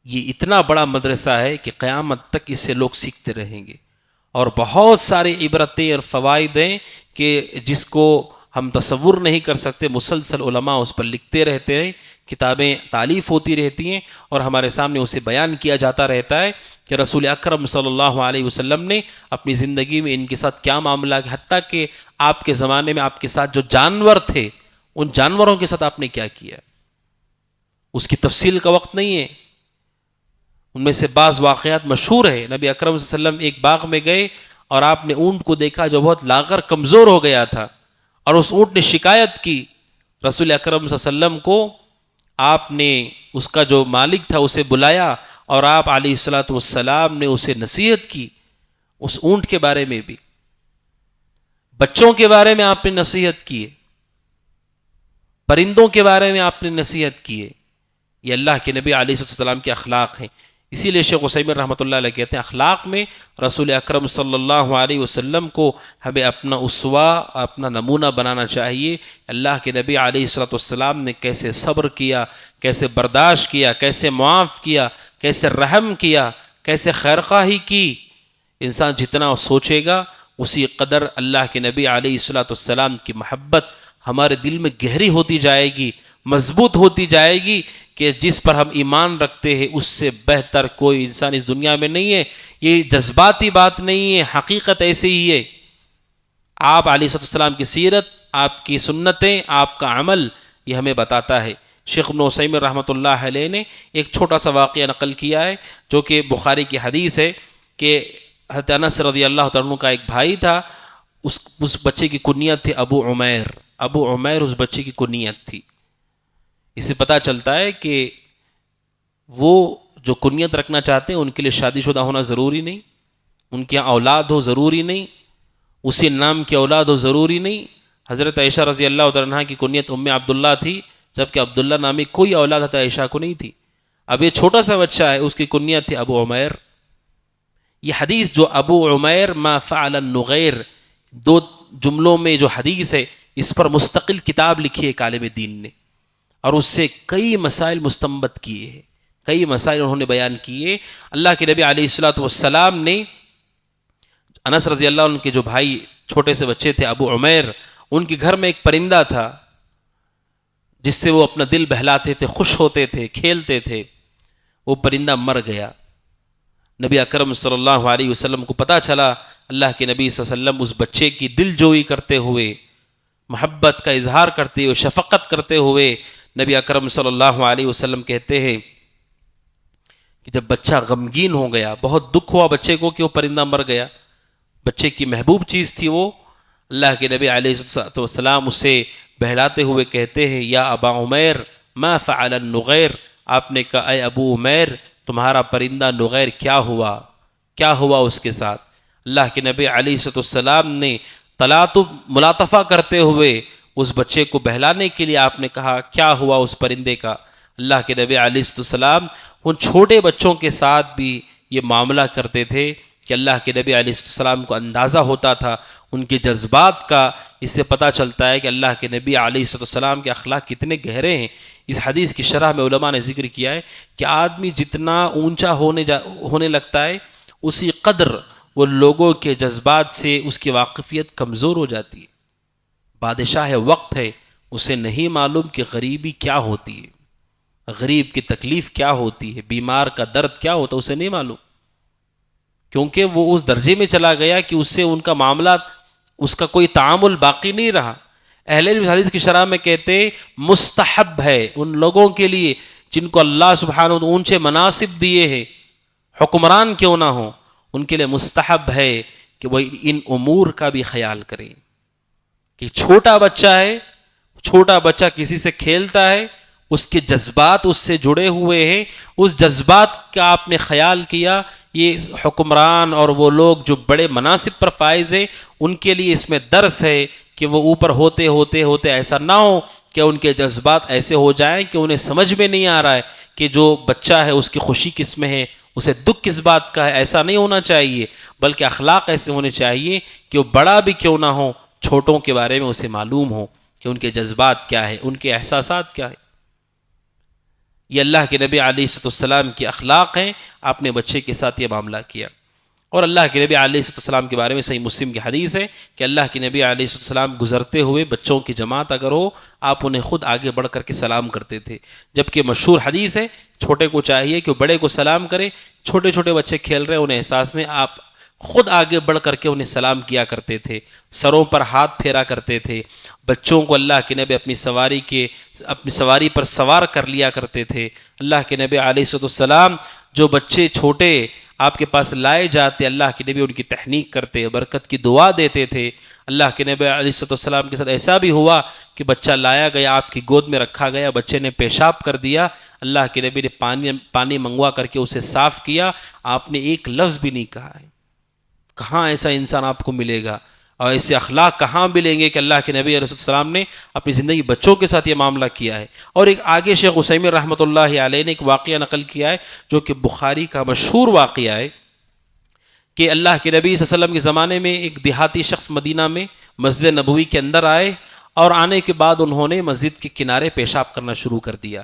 Speaker 2: یہ اتنا بڑا مدرسہ ہے کہ قیامت تک اس سے لوگ سیکھتے رہیں گے. اور بہت ساری عبرتیں اور فوائد ہیں کہ جس کو ہم تصور نہیں کر سکتے. مسلسل علماء اس پر لکھتے رہتے ہیں، کتابیں تالیف ہوتی رہتی ہیں، اور ہمارے سامنے اسے بیان کیا جاتا رہتا ہے کہ رسول اکرم صلی اللہ علیہ وسلم نے اپنی زندگی میں ان کے ساتھ کیا معاملہ کیا. حتیٰ کہ آپ کے زمانے میں آپ کے ساتھ جو جانور تھے، ان جانوروں کے ساتھ آپ نے کیا کیا. اس کی تفصیل کا وقت نہیں ہے. ان میں سے بعض واقعات مشہور ہیں. نبی اکرم صلی اللہ علیہ وسلم ایک باغ میں گئے اور آپ نے اونٹ کو دیکھا جو بہت لاغر کمزور ہو گیا تھا، اور اس اونٹ نے شکایت کی رسول اکرم صلی اللہ علیہ وسلم کو. آپ نے اس کا جو مالک تھا اسے بلایا اور آپ علیہ الصلوۃ والسلام نے اسے نصیحت کی. اس اونٹ کے بارے میں بھی، بچوں کے بارے میں آپ نے نصیحت کی ہے، پرندوں کے بارے میں آپ نے نصیحت کی ہے. یہ اللہ کے نبی علیہ السلام کے اخلاق ہیں. اسی لیے شیخ عثیمین رحمۃ اللہ علیہ کہتے ہیں اخلاق میں رسول اکرم صلی اللہ علیہ وسلم کو ہمیں اپنا اسوہ، اپنا نمونہ بنانا چاہیے. اللہ کے نبی علیہ الصلوۃ والسلام نے کیسے صبر کیا، کیسے برداشت کیا، کیسے معاف کیا، کیسے رحم کیا، کیسے خیرخواہی کی. انسان جتنا سوچے گا اسی قدر اللہ کے نبی علیہ الصلوۃ والسلام کی محبت ہمارے دل میں گہری ہوتی جائے گی، مضبوط ہوتی جائے گی کہ جس پر ہم ایمان رکھتے ہیں اس سے بہتر کوئی انسان اس دنیا میں نہیں ہے. یہ جذباتی بات نہیں ہے، حقیقت ایسے ہی ہے. آپ علیہ الصلوۃ والسلام کی سیرت، آپ کی سنتیں، آپ کا عمل یہ ہمیں بتاتا ہے. شیخ ابن عثیمین رحمۃ اللہ علیہ نے ایک چھوٹا سا واقعہ نقل کیا ہے جو کہ بخاری کی حدیث ہے کہ حضرت انس رضی اللہ تعالیٰ عنہ کا ایک بھائی تھا، اس بچے کی کنیت تھی ابو عمیر. ابو عمیر اس بچے کی کنیت تھی. اس سے پتہ چلتا ہے کہ وہ جو کنیت رکھنا چاہتے ہیں ان کے لیے شادی شدہ ہونا ضروری نہیں، ان کے یہاں اولاد ہو ضروری نہیں، اسی نام کی اولاد ہو ضروری نہیں. حضرت عائشہ رضی اللہ تعالیٰ عنہ کی کنیت ام عبداللہ تھی، جبکہ عبداللہ نامی کوئی اولاد حضرت عائشہ کو نہیں تھی. اب یہ چھوٹا سا بچہ ہے، اس کی کنیت تھی ابو عمیر. یہ حدیث جو ابو عمیر ما فعل النغیر، دو جملوں میں جو حدیث ہے، اس پر مستقل کتاب لکھی ہے ایک عالم دین نے، اور اس سے کئی مسائل مستنبط کیے ہیں، کئی مسائل انہوں نے بیان کیے. اللہ کے نبی علیہ الصلوۃ والسلام نے انس رضی اللہ عنہ کے جو بھائی چھوٹے سے بچے تھے ابو عمیر، ان کے گھر میں ایک پرندہ تھا جس سے وہ اپنا دل بہلاتے تھے، خوش ہوتے تھے، کھیلتے تھے. وہ پرندہ مر گیا. نبی اکرم صلی اللہ علیہ وسلم کو پتہ چلا. اللہ کے نبی صلی اللہ علیہ وسلم اس بچے کی دل جوئی کرتے ہوئے، محبت کا اظہار کرتے ہوئے، شفقت کرتے ہوئے، نبی اکرم صلی اللہ علیہ وسلم کہتے ہیں کہ جب بچہ غمگین ہو گیا، بہت دکھ ہوا بچے کو کہ وہ پرندہ مر گیا، بچے کی محبوب چیز تھی وہ، اللہ کے نبی علیہ السلام اسے بہلاتے ہوئے کہتے ہیں یا ابا عمیر ما فعل النغیر. آپ نے کہا اے ابو عمیر تمہارا پرندہ نغیر کیا ہوا، کیا ہوا اس کے ساتھ. اللہ کے نبی علیہ السلام نے ملاطفہ کرتے ہوئے اس بچے کو بہلانے کے لیے آپ نے کہا کیا ہوا اس پرندے کا. اللہ کے نبی علیہ السلام ان چھوٹے بچوں کے ساتھ بھی یہ معاملہ کرتے تھے کہ اللہ کے نبی علیہ السلام کو اندازہ ہوتا تھا ان کے جذبات کا. اس سے پتہ چلتا ہے کہ اللہ کے نبی علیہ السلام کے اخلاق کتنے گہرے ہیں. اس حدیث کی شرح میں علماء نے ذکر کیا ہے کہ آدمی جتنا اونچا ہونے لگتا ہے اسی قدر وہ لوگوں کے جذبات سے اس کی واقفیت کمزور ہو جاتی ہے. بادشاہ وقت ہے، اسے نہیں معلوم کہ غریبی کیا ہوتی ہے، غریب کی تکلیف کیا ہوتی ہے، بیمار کا درد کیا ہوتا ہے، اسے نہیں معلوم، کیونکہ وہ اس درجے میں چلا گیا کہ اس سے ان کا معاملات، اس کا کوئی تعامل باقی نہیں رہا. اہل علم حدیث کی شرح میں کہتے مستحب ہے ان لوگوں کے لیے جن کو اللہ سبحانہ وتعالی اونچے مناصب دیے ہیں، حکمران کیوں نہ ہوں، ان کے لیے مستحب ہے کہ وہ ان امور کا بھی خیال کریں. کہ چھوٹا بچہ ہے، چھوٹا بچہ کسی سے کھیلتا ہے، اس کے جذبات اس سے جڑے ہوئے ہیں، اس جذبات کا آپ نے خیال کیا. یہ حکمران اور وہ لوگ جو بڑے مناصب پر فائز ہیں ان کے لیے اس میں درس ہے کہ وہ اوپر ہوتے ہوتے ہوتے ایسا نہ ہو کہ ان کے جذبات ایسے ہو جائیں کہ انہیں سمجھ میں نہیں آ رہا ہے کہ جو بچہ ہے اس کی خوشی کس میں ہے، اسے دکھ کس بات کا ہے. ایسا نہیں ہونا چاہیے، بلکہ اخلاق ایسے ہونے چاہیے کہ وہ بڑا بھی کیوں نہ ہو، چھوٹوں کے بارے میں اسے معلوم ہو کہ ان کے جذبات کیا ہے، ان کے احساسات کیا ہے. یہ اللہ کے نبی علیہ السلام کے اخلاق ہیں. آپ نے بچے کے ساتھ یہ معاملہ کیا. اور اللہ کے نبی علیہ السلام کے بارے میں صحیح مسلم کی حدیث ہے کہ اللہ کے نبی علیہ السلام گزرتے ہوئے بچوں کی جماعت اگر ہو، آپ انہیں خود آگے بڑھ کر کے سلام کرتے تھے. جبکہ مشہور حدیث ہے چھوٹے کو چاہیے کہ بڑے کو سلام کرے. چھوٹے چھوٹے بچے کھیل رہے ہیں، انہیں احساس نہیں، آپ خود آگے بڑھ کر کے انہیں سلام کیا کرتے تھے، سروں پر ہاتھ پھیرا کرتے تھے. بچوں کو اللہ کے نبی اپنی سواری پر سوار کر لیا کرتے تھے. اللہ کے نبی علیہ السلام جو بچے چھوٹے آپ کے پاس لائے جاتے، اللہ کے نبی ان کی تحنیک کرتے، برکت کی دعا دیتے تھے. اللہ کے نبی علیہ السلام کے ساتھ ایسا بھی ہوا کہ بچہ لایا گیا، آپ کی گود میں رکھا گیا، بچے نے پیشاب کر دیا، اللہ کے نبی نے پانی منگوا کر کے اسے صاف کیا، آپ نے ایک لفظ بھی نہیں کہا ہے. کہاں ایسا انسان آپ کو ملے گا اور ایسے اخلاق کہاں ملیں گے کہ اللہ کے نبی علیہ السلام نے اپنی زندگی بچوں کے ساتھ یہ معاملہ کیا ہے. اور ایک آگے شیخ عثیمین رحمۃ اللہ علیہ نے ایک واقعہ نقل کیا ہے جو کہ بخاری کا مشہور واقعہ ہے کہ اللہ کے نبی صلی اللہ علیہ وسلم کے زمانے میں ایک دیہاتی شخص مدینہ میں مسجد نبوی کے اندر آئے، اور آنے کے بعد انہوں نے مسجد کے کنارے پیشاب کرنا شروع کر دیا.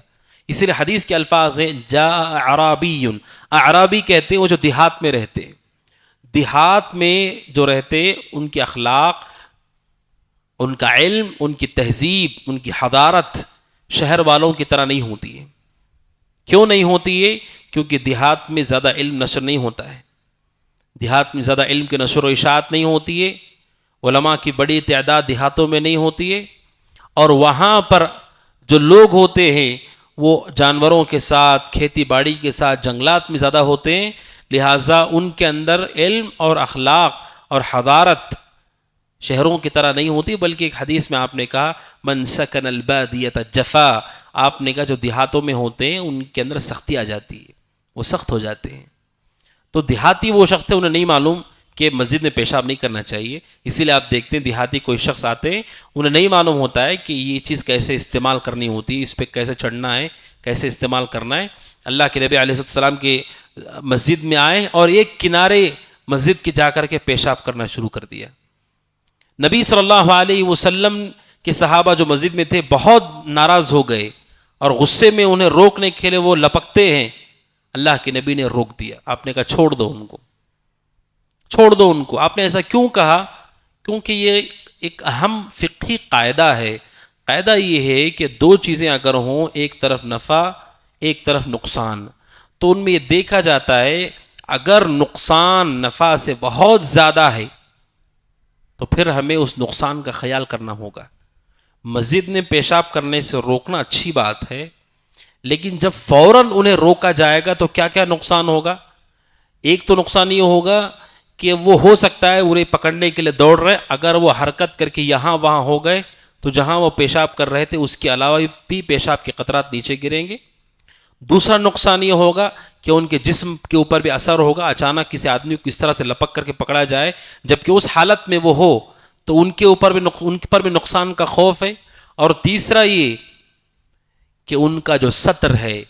Speaker 2: اسی لیے حدیث کے الفاظ ہیں جاء اعرابی، اعرابی کہتے ہیں وہ جو دیہات میں رہتے ہیں، دیہات میں جو رہتے ان کے اخلاق، ان کا علم، ان کی تہذیب، ان کی حضارت شہر والوں کی طرح نہیں ہوتی ہے۔ کیوں نہیں ہوتی ہے؟ کیونکہ دیہات میں زیادہ علم نشر نہیں ہوتا ہے، دیہات میں زیادہ علم کی نشر و اشاعت نہیں ہوتی ہے، علماء کی بڑی تعداد دیہاتوں میں نہیں ہوتی ہے، اور وہاں پر جو لوگ ہوتے ہیں وہ جانوروں کے ساتھ، کھیتی باڑی کے ساتھ، جنگلات میں زیادہ ہوتے ہیں، لہٰذا ان کے اندر علم اور اخلاق اور حضارت شہروں کی طرح نہیں ہوتی، بلکہ ایک حدیث میں آپ نے کہا من سکن البادیۃ جفا، آپ نے کہا جو دیہاتوں میں ہوتے ہیں ان کے اندر سختی آ جاتی ہے، وہ سخت ہو جاتے ہیں۔ تو دیہاتی وہ شخص ہے، انہیں نہیں معلوم کہ مسجد میں پیشاب نہیں کرنا چاہیے، اسی لیے آپ دیکھتے ہیں دیہاتی کوئی شخص آتے ہیں، انہیں نہیں معلوم ہوتا ہے کہ یہ چیز کیسے استعمال کرنی ہوتی ہے، اس پہ کیسے چڑھنا ہے، کیسے استعمال کرنا ہے۔ اللہ کے نبی علیہ السلام کی مسجد میں آئے اور ایک کنارے مسجد کے جا کر کے پیشاب کرنا شروع کر دیا۔ نبی صلی اللہ علیہ وسلم کے صحابہ جو مسجد میں تھے بہت ناراض ہو گئے اور غصے میں انہیں روکنے کے لیے وہ لپکتے ہیں، اللہ کے نبی نے روک دیا، آپ نے کہا چھوڑ دو ان کو، چھوڑ دو ان کو۔ آپ نے ایسا کیوں کہا؟ کیونکہ یہ ایک اہم فقہی قاعدہ ہے، قاعدہ یہ ہے کہ دو چیزیں اگر ہوں، ایک طرف نفع ایک طرف نقصان، تو ان میں یہ دیکھا جاتا ہے اگر نقصان نفع سے بہت زیادہ ہے تو پھر ہمیں اس نقصان کا خیال کرنا ہوگا۔ مسجد میں پیشاب کرنے سے روکنا اچھی بات ہے، لیکن جب فوراً انہیں روکا جائے گا تو کیا کیا نقصان ہوگا؟ ایک تو نقصان یہ ہوگا کہ وہ ہو سکتا ہے انہیں پکڑنے کے لیے دوڑ رہے، اگر وہ حرکت کر کے یہاں وہاں ہو گئے تو جہاں وہ پیشاب کر رہے تھے اس کے علاوہ بھی پیشاب کے قطرات نیچے گریں گے۔ دوسرا نقصان یہ ہوگا کہ ان کے جسم کے اوپر بھی اثر ہوگا، اچانک کسی آدمی کو اس طرح سے لپک کر کے پکڑا جائے جبکہ اس حالت میں وہ ہو تو ان کے اوپر بھی نقصان کا خوف ہے۔ اور تیسرا یہ کہ ان کا جو ستر ہے،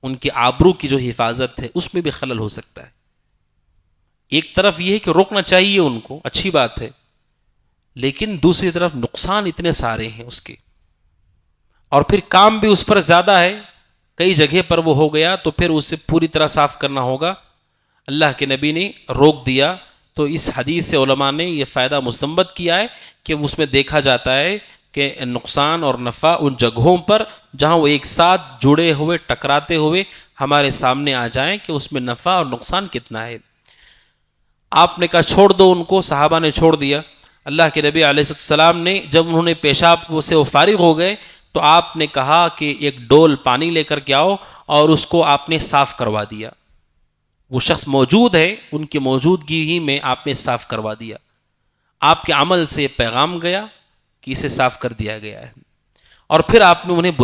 Speaker 2: ان کی آبرو کی جو حفاظت ہے، اس میں بھی خلل ہو سکتا ہے۔ ایک طرف یہ ہے کہ روکنا چاہیے ان کو، اچھی بات ہے، لیکن دوسری طرف نقصان اتنے سارے ہیں اس کے، اور پھر کام بھی اس پر زیادہ ہے، کئی جگہ پر وہ ہو گیا تو پھر اسے پوری طرح صاف کرنا ہوگا۔ اللہ کے نبی نے روک دیا، تو اس حدیث سے علماء نے یہ فائدہ مستنبط کیا ہے کہ اس میں دیکھا جاتا ہے کہ نقصان اور نفع ان جگہوں پر جہاں وہ ایک ساتھ جڑے ہوئے ٹکراتے ہوئے ہمارے سامنے آ جائیں کہ اس میں نفع اور نقصان کتنا ہے۔ آپ نے کہا چھوڑ دو ان کو، صحابہ نے چھوڑ دیا۔ اللہ کے نبی علیہ السلام نے جب انہوں نے پیشاب سے وہ فارغ ہو گئے تو آپ نے کہا کہ ایک ڈول پانی لے کر کے آؤ، اور اس کو آپ نے صاف کروا دیا۔ وہ شخص موجود ہے، ان کی موجودگی ہی میں آپ نے صاف کروا دیا۔ آپ کے عمل سے پیغام گیا کہ اسے صاف کر دیا گیا ہے۔ اور پھر آپ نے انہیں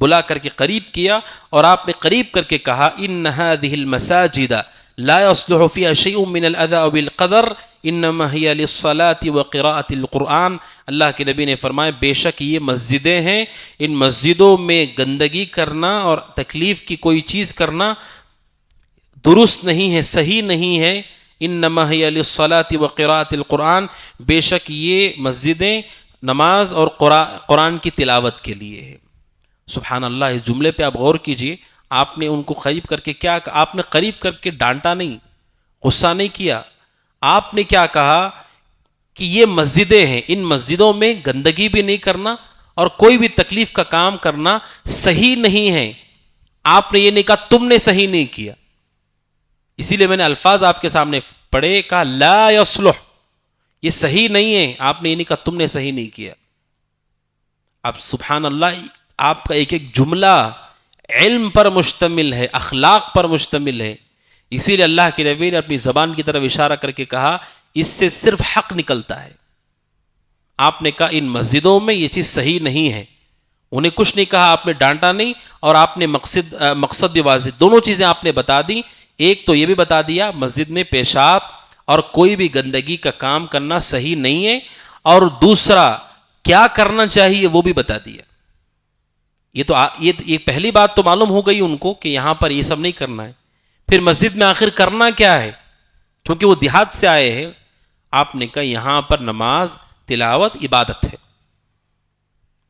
Speaker 2: بلا کر کے قریب کیا، اور آپ نے قریب کر کے کہا ان هذه المساجد لا يصلح فيها شيء من الاذى بالقدر انما هي للصلاة وقراءة القرآن۔ اللہ کے نبی نے فرمایا بے شک یہ مسجدیں ہیں، ان مسجدوں میں گندگی کرنا اور تکلیف کی کوئی چیز کرنا درست نہیں ہے، صحیح نہیں ہے۔ انما هي للصلاة وقراءة القرآن، بے شک یہ مسجدیں نماز اور قرآن کی تلاوت کے لیے ہے۔ سبحان اللہ، اس جملے پہ آپ غور کیجئے، آپ نے ان کو قریب کر کے کیا کہا؟ آپ نے قریب کر کے ڈانٹا نہیں، غصہ نہیں کیا، آپ نے کیا کہا کہ یہ مسجدیں ہیں، ان مسجدوں میں گندگی بھی نہیں کرنا اور کوئی بھی تکلیف کا کام کرنا صحیح نہیں ہے۔ آپ نے یہ نہیں کہا تم نے صحیح نہیں کیا، اسی لیے میں نے الفاظ آپ کے سامنے پڑھے، کہا لا یصلح، یہ صحیح نہیں ہے، آپ نے یہ نہیں کہا تم نے صحیح نہیں کیا۔ اب سبحان اللہ، آپ کا ایک ایک جملہ علم پر مشتمل ہے، اخلاق پر مشتمل ہے، اسی لیے اللہ کے نبی نے اپنی زبان کی طرف اشارہ کر کے کہا اس سے صرف حق نکلتا ہے۔ آپ نے کہا ان مسجدوں میں یہ چیز صحیح نہیں ہے، انہیں کچھ نہیں کہا، آپ نے ڈانٹا نہیں، اور آپ نے مقصد بھی واضح، دونوں چیزیں آپ نے بتا دی۔ ایک تو یہ بھی بتا دیا مسجد میں پیشاب اور کوئی بھی گندگی کا کام کرنا صحیح نہیں ہے، اور دوسرا کیا کرنا چاہیے وہ بھی بتا دیا۔ یہ پہلی بات تو معلوم ہو گئی ان کو کہ یہاں پر یہ سب نہیں کرنا ہے۔ پھر مسجد میں آخر کرنا کیا ہے؟ کیونکہ وہ دیہات سے آئے ہیں، آپ نے کہا یہاں پر نماز، تلاوت، عبادت ہے۔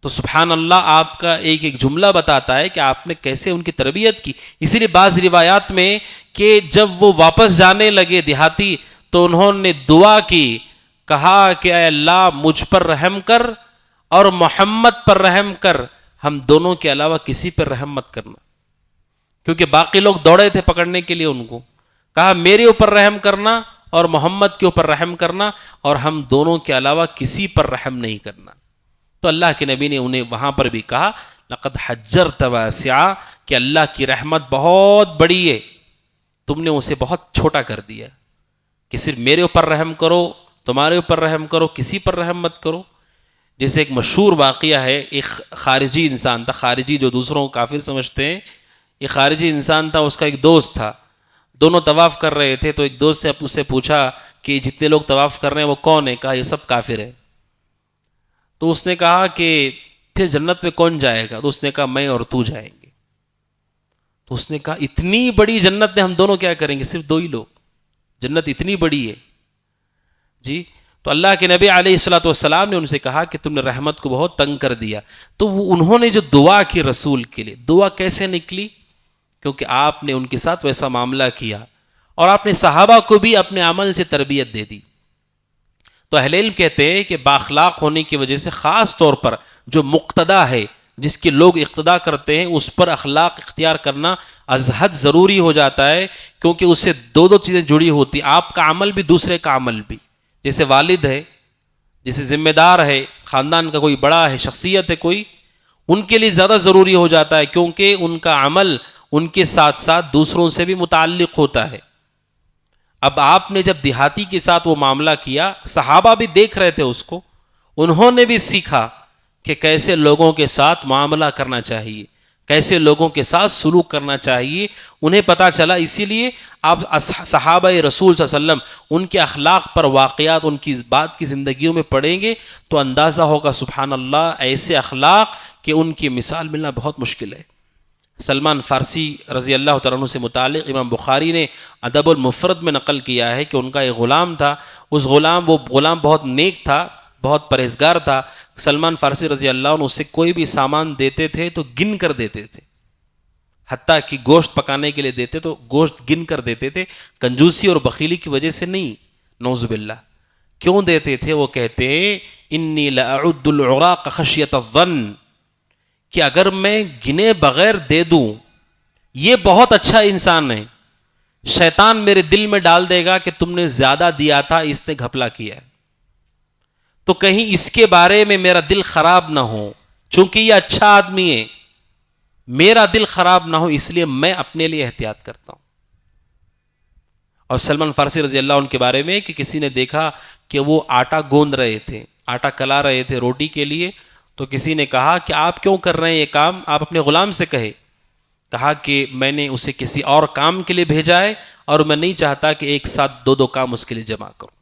Speaker 2: تو سبحان اللہ آپ کا ایک ایک جملہ بتاتا ہے کہ آپ نے کیسے ان کی تربیت کی. اسی لیے بعض روایات میں کہ جب وہ واپس جانے لگے دیہاتی تو انہوں نے دعا کی, کہا کہ اے اللہ مجھ پر رحم کر اور محمد پر رحم کر, ہم دونوں کے علاوہ کسی پر رحم مت کرنا. کیونکہ باقی لوگ دوڑے تھے پکڑنے کے لیے ان کو. کہا میرے اوپر رحم کرنا اور محمد کے اوپر رحم کرنا, اور ہم دونوں کے علاوہ کسی پر رحم نہیں کرنا. تو اللہ کے نبی نے انہیں وہاں پر بھی کہا لقد حجرت واسعا, کہ اللہ کی رحمت بہت بڑی ہے, تم نے اسے بہت چھوٹا کر دیا کہ صرف میرے اوپر رحم کرو, تمہارے اوپر رحم کرو, کسی پر رحم مت کرو. جیسے ایک مشہور واقعہ ہے, ایک خارجی انسان تھا, خارجی جو دوسروں کو کافر سمجھتے ہیں, ایک خارجی انسان تھا, اس کا ایک دوست تھا, دونوں طواف کر رہے تھے. تو ایک دوست نے اس سے پوچھا کہ جتنے لوگ طواف کر رہے ہیں وہ کون ہے؟ کہا یہ سب کافر ہیں. تو اس نے کہا کہ پھر جنت میں کون جائے گا؟ تو اس نے کہا میں اور تو جائیں گے. تو اس نے کہا اتنی بڑی جنت میں ہم دونوں کیا کریں گے؟ صرف 2 ہی لوگ, جنت اتنی بڑی ہے جی. تو اللہ کے نبی علیہ الصلوۃ والسلام نے ان سے کہا کہ تم نے رحمت کو بہت تنگ کر دیا. تو انہوں نے جو دعا کی رسول کے لیے, دعا کیسے نکلی؟ کیونکہ آپ نے ان کے ساتھ ویسا معاملہ کیا اور آپ نے صحابہ کو بھی اپنے عمل سے تربیت دے دی. تو اہل علم کہتے ہیں کہ بااخلاق ہونے کی وجہ سے خاص طور پر جو مقتدا ہے, جس کے لوگ اقتدا کرتے ہیں, اس پر اخلاق اختیار کرنا از حد ضروری ہو جاتا ہے, کیونکہ اس سے 2 چیزیں جڑی ہوتی, آپ کا عمل بھی دوسرے کا عمل بھی. جیسے والد ہے, جیسے ذمہ دار ہے, خاندان کا کوئی بڑا ہے, شخصیت ہے کوئی, ان کے لیے زیادہ ضروری ہو جاتا ہے, کیونکہ ان کا عمل ان کے ساتھ ساتھ دوسروں سے بھی متعلق ہوتا ہے. اب آپ نے جب دیہاتی کے ساتھ وہ معاملہ کیا, صحابہ بھی دیکھ رہے تھے اس کو, انہوں نے بھی سیکھا کہ کیسے لوگوں کے ساتھ معاملہ کرنا چاہیے, کیسے لوگوں کے ساتھ سلوک کرنا چاہیے, انہیں پتہ چلا. اسی لیے آپ صحابہ رسول صلی اللہ علیہ وسلم ان کے اخلاق پر واقعات ان کی بات کی زندگیوں میں پڑھیں گے تو اندازہ ہوگا سبحان اللہ ایسے اخلاق کہ ان کی مثال ملنا بہت مشکل ہے. سلمان فارسی رضی اللہ تعالیٰ عنہ سے متعلق امام بخاری نے ادب المفرد میں نقل کیا ہے کہ ان کا ایک غلام تھا, وہ غلام بہت نیک تھا, بہت پرہیزگار تھا. سلمان فارسی رضی اللہ عنہ اسے کوئی بھی سامان دیتے تھے تو گن کر دیتے تھے, حتیٰ کہ گوشت پکانے کے لیے دیتے تو گوشت گن کر دیتے تھے, کنجوسی اور بخیلی کی وجہ سے نہیں, نعوذ باللہ. کیوں دیتے تھے؟ وہ کہتے ہیں انی لاعد العراق خشیۃ الظن, کہ اگر میں گنے بغیر دے دوں, یہ بہت اچھا انسان ہے, شیطان میرے دل میں ڈال دے گا کہ تم نے زیادہ دیا تھا, اس نے گھپلا کیا ہے, تو کہیں اس کے بارے میں میرا دل خراب نہ ہو, چونکہ یہ اچھا آدمی ہے, میرا دل خراب نہ ہو, اس لیے میں اپنے لیے احتیاط کرتا ہوں. اور سلمان فارسی رضی اللہ عنہ کے بارے میں کہ کسی نے دیکھا کہ وہ آٹا گوندھ رہے تھے, آٹا کلا رہے تھے روٹی کے لیے, تو کسی نے کہا کہ آپ کیوں کر رہے ہیں یہ کام, آپ اپنے غلام سے کہے. کہا کہ میں نے اسے کسی اور کام کے لیے بھیجا ہے اور میں نہیں چاہتا کہ ایک ساتھ 2 کام اس کے لیے جمع کروں.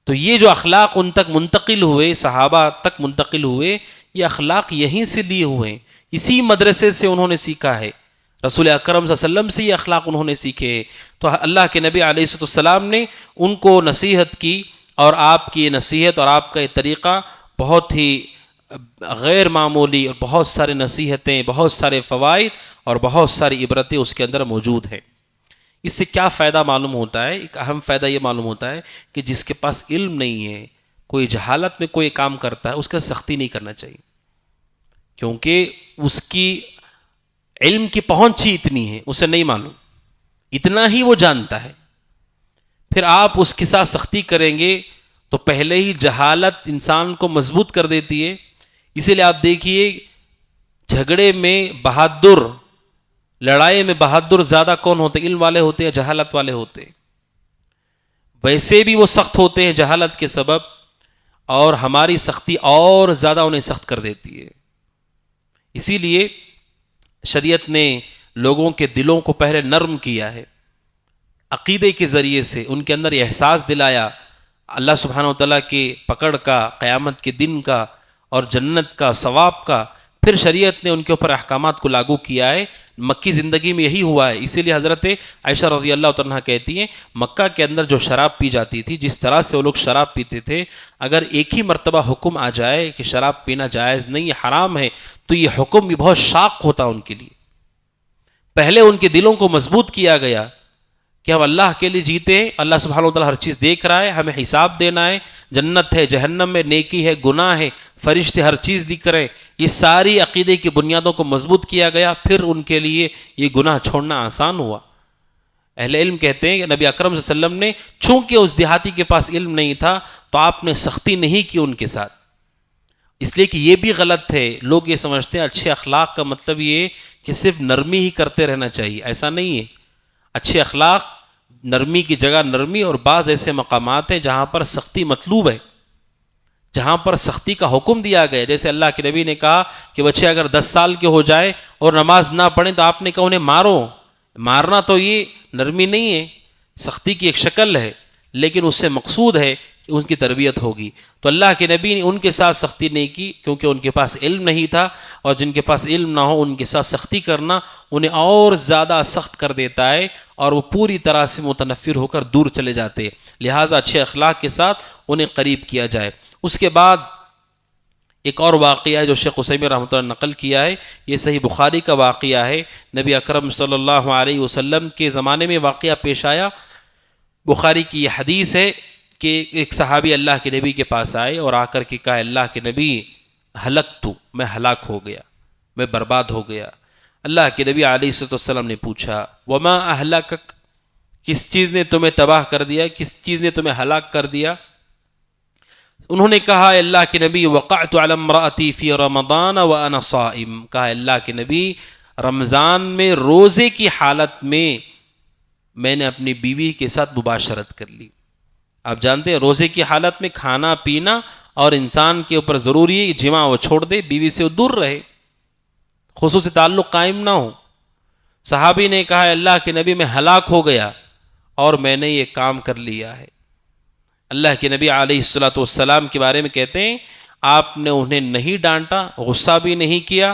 Speaker 2: تو یہ جو اخلاق ان تک منتقل ہوئے, صحابہ تک منتقل ہوئے, یہ اخلاق یہیں سے لیے ہوئے ہیں, اسی مدرسے سے انہوں نے سیکھا ہے, رسول اکرم صلی اللہ علیہ وسلم سے یہ اخلاق انہوں نے سیکھے. تو اللہ کے نبی علیہ السلام نے ان کو نصیحت کی, اور آپ کی یہ نصیحت اور آپ کا یہ طریقہ بہت ہی غیر معمولی, اور بہت سارے نصیحتیں, بہت سارے فوائد اور بہت ساری عبرتیں اس کے اندر موجود ہیں. اس سے کیا فائدہ معلوم ہوتا ہے؟ ایک اہم فائدہ یہ معلوم ہوتا ہے کہ جس کے پاس علم نہیں ہے, کوئی جہالت میں کوئی کام کرتا ہے, اس کا سختی نہیں کرنا چاہیے, کیونکہ اس کی علم کی پہنچ ہی اتنی ہے, اسے نہیں معلوم, اتنا ہی وہ جانتا ہے. پھر آپ اس کے ساتھ سختی کریں گے تو پہلے ہی جہالت انسان کو مضبوط کر دیتی ہے. اسی لیے آپ دیکھیے جھگڑے میں بہادر, لڑائی میں بہادر زیادہ کون ہوتے؟ علم والے ہوتے ہیں, جہالت والے ہوتے ہیں. ویسے بھی وہ سخت ہوتے ہیں جہالت کے سبب, اور ہماری سختی اور زیادہ انہیں سخت کر دیتی ہے. اسی لیے شریعت نے لوگوں کے دلوں کو پہلے نرم کیا ہے, عقیدے کے ذریعے سے ان کے اندر یہ احساس دلایا اللہ سبحانہ وتعالیٰ کی پکڑ کا, قیامت کے دن کا, اور جنت کا, ثواب کا. پھر شریعت نے ان کے اوپر احکامات کو لاگو کیا ہے. مکی زندگی میں یہی ہوا ہے. اسی لیے حضرت عائشہ رضی اللہ عنہا کہتی ہیں مکہ کے اندر جو شراب پی جاتی تھی، جس طرح سے وہ لوگ شراب پیتے تھے، اگر ایک ہی مرتبہ حکم آ جائے کہ شراب پینا جائز نہیں، حرام ہے، تو یہ حکم بھی بہت شاق ہوتا ان کے لیے. پہلے ان کے دلوں کو مضبوط کیا گیا کہ ہم اللہ کے لیے جیتے ہیں، اللہ سبحانہ وتعالی ہر چیز دیکھ رہا ہے، ہمیں حساب دینا ہے، جنت ہے، جہنم میں، نیکی ہے، گناہ ہے، فرشتے ہر چیز دکھ رہے. یہ ساری عقیدے کی بنیادوں کو مضبوط کیا گیا. پھر ان کے لیے یہ گناہ چھوڑنا آسان ہوا. اہل علم کہتے ہیں کہ نبی اکرم صلی اللہ علیہ وسلم نے چونکہ اس دیہاتی کے پاس علم نہیں تھا تو آپ نے سختی نہیں کی ان کے ساتھ. اس لیے کہ یہ بھی غلط ہے. لوگ یہ سمجھتے ہیں اچھے اخلاق کا مطلب یہ کہ صرف نرمی ہی کرتے رہنا چاہیے. ایسا نہیں ہے. اچھے اخلاق، نرمی کی جگہ نرمی، اور بعض ایسے مقامات ہیں جہاں پر سختی مطلوب ہے، جہاں پر سختی کا حکم دیا گیا. جیسے اللہ کے نبی نے کہا کہ بچے اگر 10 سال کے ہو جائے اور نماز نہ پڑھیں تو آپ نے کہا انہیں مارو. مارنا تو یہ نرمی نہیں ہے، سختی کی ایک شکل ہے، لیکن اس سے مقصود ہے کہ ان کی تربیت ہوگی. تو اللہ کے نبی نے ان کے ساتھ سختی نہیں کی کیونکہ ان کے پاس علم نہیں تھا، اور جن کے پاس علم نہ ہو ان کے ساتھ سختی کرنا انہیں اور زیادہ سخت کر دیتا ہے اور وہ پوری طرح سے متنفر ہو کر دور چلے جاتے ہیں. لہٰذا اچھے اخلاق کے ساتھ انہیں قریب کیا جائے. اس کے بعد ایک اور واقعہ ہے جو شیخ عثیمین رحمۃ اللہ نے نقل کیا ہے. یہ صحیح بخاری کا واقعہ ہے. نبی اکرم صلی اللہ علیہ وسلم کے زمانے میں واقعہ پیش آیا. بخاری کی یہ حدیث ہے کہ ایک صحابی اللہ کے نبی کے پاس آئے اور آ کر کے کہا اللہ کے نبی ہلکت، میں ہلاک ہو گیا، میں برباد ہو گیا. اللہ کے نبی علیہ السلام نے پوچھا وما اہلکک، کس چیز نے تمہیں تباہ کر دیا، کس چیز نے تمہیں ہلاک کر دیا؟ انہوں نے کہا اللہ کے نبی وقعت علی امرأتی فی رمضان وانا صائم. کہا اللہ کے نبی رمضان میں روزے کی حالت میں نے اپنی بیوی کے ساتھ مباشرت کر لی. آپ جانتے ہیں روزے کی حالت میں کھانا پینا اور انسان کے اوپر ضروری ہے جماع وہ چھوڑ دے، بیوی سے وہ دور رہے، خصوصی تعلق قائم نہ ہو. صحابی نے کہا اللہ کے نبی میں ہلاک ہو گیا اور میں نے یہ کام کر لیا ہے. اللہ کے نبی علیہ السلام کے بارے میں کہتے ہیں آپ نے انہیں نہیں ڈانٹا، غصہ بھی نہیں کیا.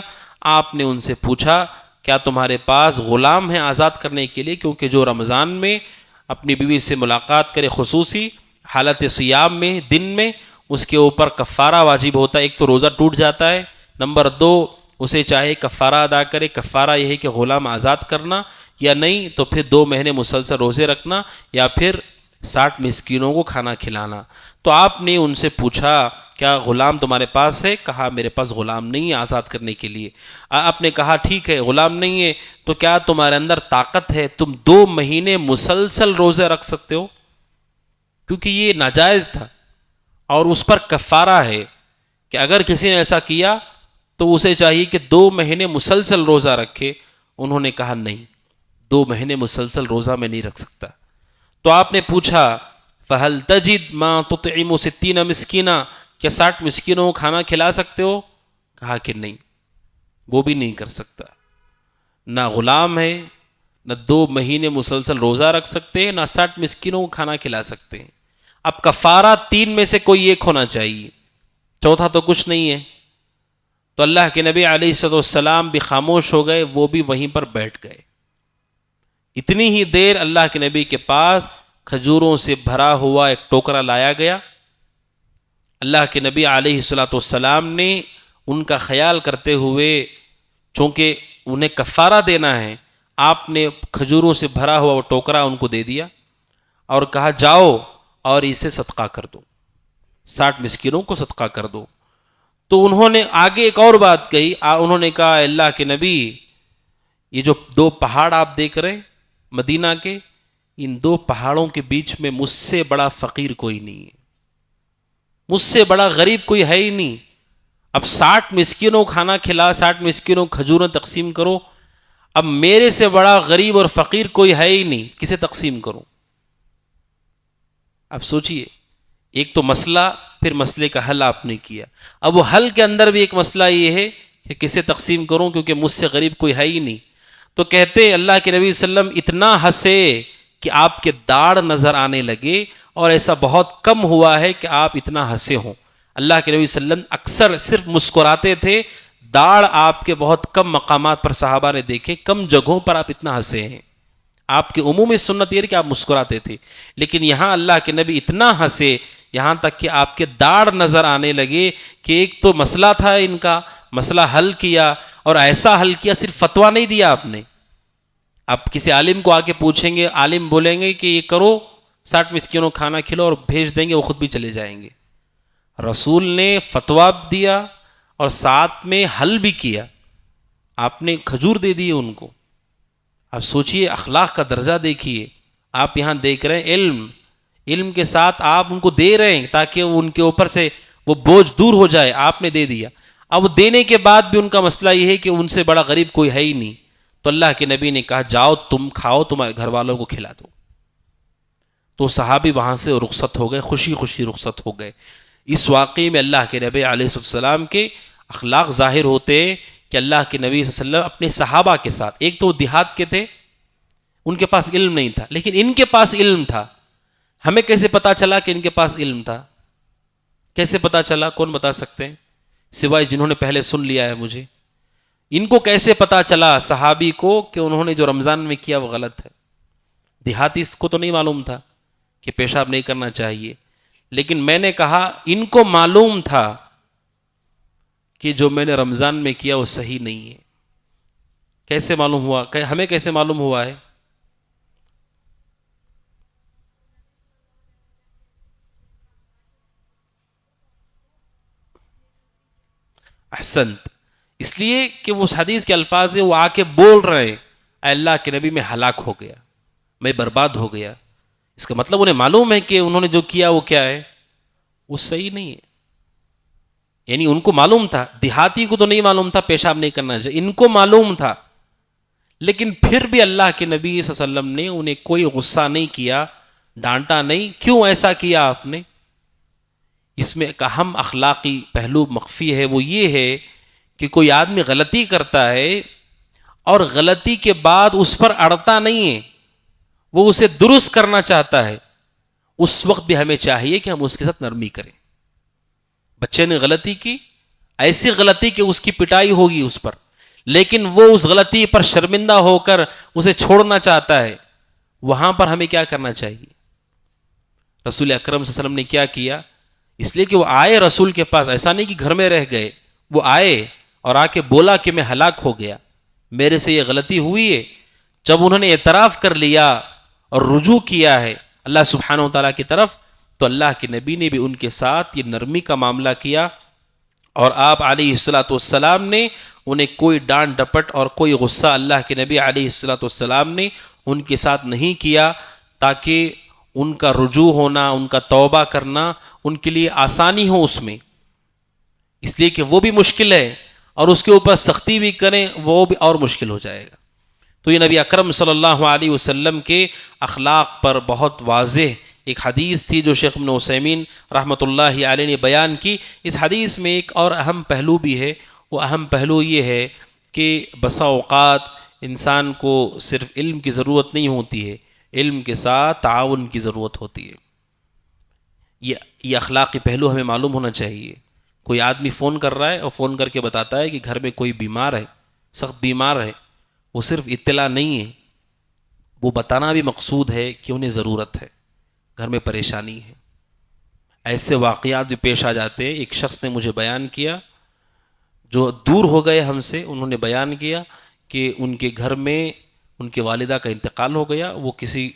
Speaker 2: آپ نے ان سے پوچھا کیا تمہارے پاس غلام ہیں آزاد کرنے کے لیے؟ کیونکہ جو رمضان میں اپنی بیوی سے ملاقات کرے خصوصی حالت سیام میں دن میں، اس کے اوپر کفارہ واجب ہوتا ہے. ایک تو روزہ ٹوٹ جاتا ہے، نمبر 2 اسے چاہے کفارہ ادا کرے. کفارہ یہ ہے کہ غلام آزاد کرنا، یا نہیں تو پھر 2 مہینے مسلسل روزے رکھنا، یا پھر 60 مسکینوں کو کھانا کھلانا. تو آپ نے ان سے پوچھا کیا غلام تمہارے پاس ہے؟ کہا میرے پاس غلام نہیں ہے آزاد کرنے کے لیے. آپ نے کہا ٹھیک ہے غلام نہیں ہے تو کیا تمہارے اندر طاقت ہے تم 2 مہینے مسلسل روزے رکھ سکتے ہو؟ کیونکہ یہ ناجائز تھا اور اس پر کفارہ ہے کہ اگر کسی نے ایسا کیا تو اسے چاہیے کہ 2 مہینے مسلسل روزہ رکھے. انہوں نے کہا نہیں، 2 مہینے مسلسل روزہ میں نہیں رکھ سکتا. تو آپ نے پوچھا فَهَلْ تَجِدْ مَا تُطْعِمُ 60 مسکینہ، کیا 60 مسکینوں کو کھانا کھلا سکتے ہو؟ کہا کہ نہیں، وہ بھی نہیں کر سکتا. نہ غلام ہے، نہ 2 مہینے مسلسل روزہ رکھ سکتے ہیں، نہ 60 مسکینوں کو کھانا کھلا سکتے ہیں. اب کفارہ 3 میں سے کوئی ایک ہونا چاہیے، چوتھا تو کچھ نہیں ہے. تو اللہ کے نبی علیہ السلام بھی خاموش ہو گئے، وہ بھی وہیں پر بیٹھ گئے. اتنی ہی دیر اللہ کے نبی کے پاس کھجوروں سے بھرا ہوا ایک ٹوکرا لایا گیا. اللہ کے نبی علیہ السلام نے ان کا خیال کرتے ہوئے، چونکہ انہیں کفارہ دینا ہے، آپ نے کھجوروں سے بھرا ہوا وہ ٹوکرا ان کو دے دیا اور کہا جاؤ اور اسے صدقہ کر دو، 60 مسکینوں کو صدقہ کر دو. تو انہوں نے آگے ایک اور بات کہی. انہوں نے کہا اللہ کے نبی یہ جو 2 پہاڑ آپ دیکھ رہے مدینہ کے، ان 2 پہاڑوں کے بیچ میں مجھ سے بڑا فقیر کوئی نہیں ہے، مجھ سے بڑا غریب کوئی ہے ہی نہیں. اب 60 مسکینوں کھانا کھلا، 60 مسکینوں کھجوریں تقسیم کرو، اب میرے سے بڑا غریب اور فقیر کوئی ہے ہی نہیں، کسے تقسیم کروں؟ اب سوچئے، ایک تو مسئلہ، پھر مسئلے کا حل آپ نے کیا. اب وہ حل کے اندر بھی ایک مسئلہ یہ ہے کہ کسے تقسیم کروں کیونکہ مجھ سے غریب کوئی ہے ہی نہیں. تو کہتے اللہ کے نبی صلی اللہ علیہ وسلم اتنا ہنسے کہ آپ کے داڑھ نظر آنے لگے، اور ایسا بہت کم ہوا ہے کہ آپ اتنا ہنسے ہوں. اللہ کے نبی صلی اللہ علیہ وسلم اکثر صرف مسکراتے تھے، داڑھ آپ کے بہت کم مقامات پر صحابہ نے دیکھے، کم جگہوں پر آپ اتنا ہنسے ہیں. آپ کی عمومی سنت یہ ہے کہ آپ مسکراتے تھے، لیکن یہاں اللہ کے نبی اتنا ہنسے یہاں تک کہ آپ کے داڑھ نظر آنے لگے کہ ایک تو مسئلہ تھا ان کا، مسئلہ حل کیا، اور ایسا حل کیا صرف فتویٰ نہیں دیا آپ نے. آپ کسی عالم کو آ کے پوچھیں گے، عالم بولیں گے کہ یہ کرو، 60 مسکینوں کھانا کھلو اور بھیج دیں گے، وہ خود بھی چلے جائیں گے. رسول نے فتویٰ دیا اور ساتھ میں حل بھی کیا. آپ نے کھجور دے دیے ان کو. اب سوچئے اخلاق کا درجہ دیکھیے. آپ یہاں دیکھ رہے ہیں علم کے ساتھ آپ ان کو دے رہے ہیں تاکہ ان کے اوپر سے وہ بوجھ دور ہو جائے. آپ نے دے دیا. اب دینے کے بعد بھی ان کا مسئلہ یہ ہے کہ ان سے بڑا غریب کوئی ہے ہی نہیں. تو اللہ کے نبی نے کہا جاؤ تم کھاؤ، تمہارے گھر والوں کو کھلا دو. تو صحابی وہاں سے رخصت ہو گئے، خوشی خوشی رخصت ہو گئے. اس واقعے میں اللہ کے نبی علیہ السلام کے اخلاق ظاہر ہوتے ہیں کہ اللہ کے نبی صلی اللہ علیہ وسلم اپنے صحابہ کے ساتھ، ایک تو وہ دیہات کے تھے، ان کے پاس علم نہیں تھا، لیکن ان کے پاس علم تھا. ہمیں کیسے پتا چلا کہ ان کے پاس علم تھا؟ کیسے پتا چلا؟ کون بتا سکتے ہیں سوائے جنہوں نے پہلے سن لیا ہے مجھے؟ ان کو کیسے پتا چلا صحابی کو کہ انہوں نے جو رمضان میں کیا وہ غلط ہے؟ دیہاتی کو تو نہیں معلوم تھا کہ پیشاب نہیں کرنا چاہیے، لیکن میں نے کہا ان کو معلوم تھا کہ جو میں نے رمضان میں کیا وہ صحیح نہیں ہے. کیسے معلوم ہوا؟ ہمیں کیسے معلوم ہوا ہے؟ احسنت. اس لیے کہ وہ حدیث کے الفاظ ہیں، وہ آ کے بول رہے ہیں اے اللہ کے نبی میں ہلاک ہو گیا، میں برباد ہو گیا. اس کا مطلب انہیں معلوم ہے کہ انہوں نے جو کیا وہ کیا ہے، وہ صحیح نہیں ہے. یعنی ان کو معلوم تھا. دیہاتی کو تو نہیں معلوم تھا پیشاب نہیں کرنا چاہیے، ان کو معلوم تھا. لیکن پھر بھی اللہ کے نبی صلی اللہ علیہ وسلم نے انہیں کوئی غصہ نہیں کیا، ڈانٹا نہیں. کیوں ایسا کیا آپ نے؟ اس میں ایک اہم اخلاقی پہلو مخفی ہے، وہ یہ ہے کہ کوئی آدمی غلطی کرتا ہے اور غلطی کے بعد اس پر اڑتا نہیں ہے، وہ اسے درست کرنا چاہتا ہے. اس وقت بھی ہمیں چاہیے کہ ہم اس کے ساتھ نرمی کریں. بچے نے غلطی کی، ایسی غلطی کہ اس کی پٹائی ہوگی اس پر، لیکن وہ اس غلطی پر شرمندہ ہو کر اسے چھوڑنا چاہتا ہے. وہاں پر ہمیں کیا کرنا چاہیے؟ رسول اکرم صلی اللہ علیہ وسلم نے کیا کیا؟ اس لیے کہ وہ آئے رسول کے پاس، ایسا نہیں کہ گھر میں رہ گئے، وہ آئے اور آ کے بولا کہ میں ہلاک ہو گیا، میرے سے یہ غلطی ہوئی ہے. جب انہوں نے اعتراف کر لیا اور رجوع کیا ہے اللہ سبحانہ و تعالیٰ کی طرف، تو اللہ کے نبی نے بھی ان کے ساتھ یہ نرمی کا معاملہ کیا، اور آپ علیہ الصلوۃ والسلام نے انہیں کوئی ڈانٹ ڈپٹ اور کوئی غصہ اللہ کے نبی علیہ الصلوۃ والسلام نے ان کے ساتھ نہیں کیا، تاکہ ان کا رجوع ہونا، ان کا توبہ کرنا ان کے لیے آسانی ہو اس میں. اس لیے کہ وہ بھی مشکل ہے اور اس کے اوپر سختی بھی کریں وہ بھی اور مشکل ہو جائے گا. تو یہ نبی اکرم صلی اللہ علیہ وسلم کے اخلاق پر بہت واضح ایک حدیث تھی جو شیخ ابن عثیمین رحمۃ اللہ علیہ نے بیان کی. اس حدیث میں ایک اور اہم پہلو بھی ہے. وہ اہم پہلو یہ ہے کہ بسا اوقات انسان کو صرف علم کی ضرورت نہیں ہوتی ہے، علم کے ساتھ تعاون کی ضرورت ہوتی ہے. یہ اخلاقی پہلو ہمیں معلوم ہونا چاہیے. کوئی آدمی فون کر رہا ہے اور فون کر کے بتاتا ہے کہ گھر میں کوئی بیمار ہے، سخت بیمار ہے، وہ صرف اطلاع نہیں ہے، وہ بتانا بھی مقصود ہے کہ انہیں ضرورت ہے، گھر میں پریشانی ہے. ایسے واقعات بھی پیش آ جاتے ہیں. ایک شخص نے مجھے بیان کیا جو دور ہو گئے ہم سے، انہوں نے بیان کیا کہ ان کے گھر میں ان کے والدہ کا انتقال ہو گیا. وہ کسی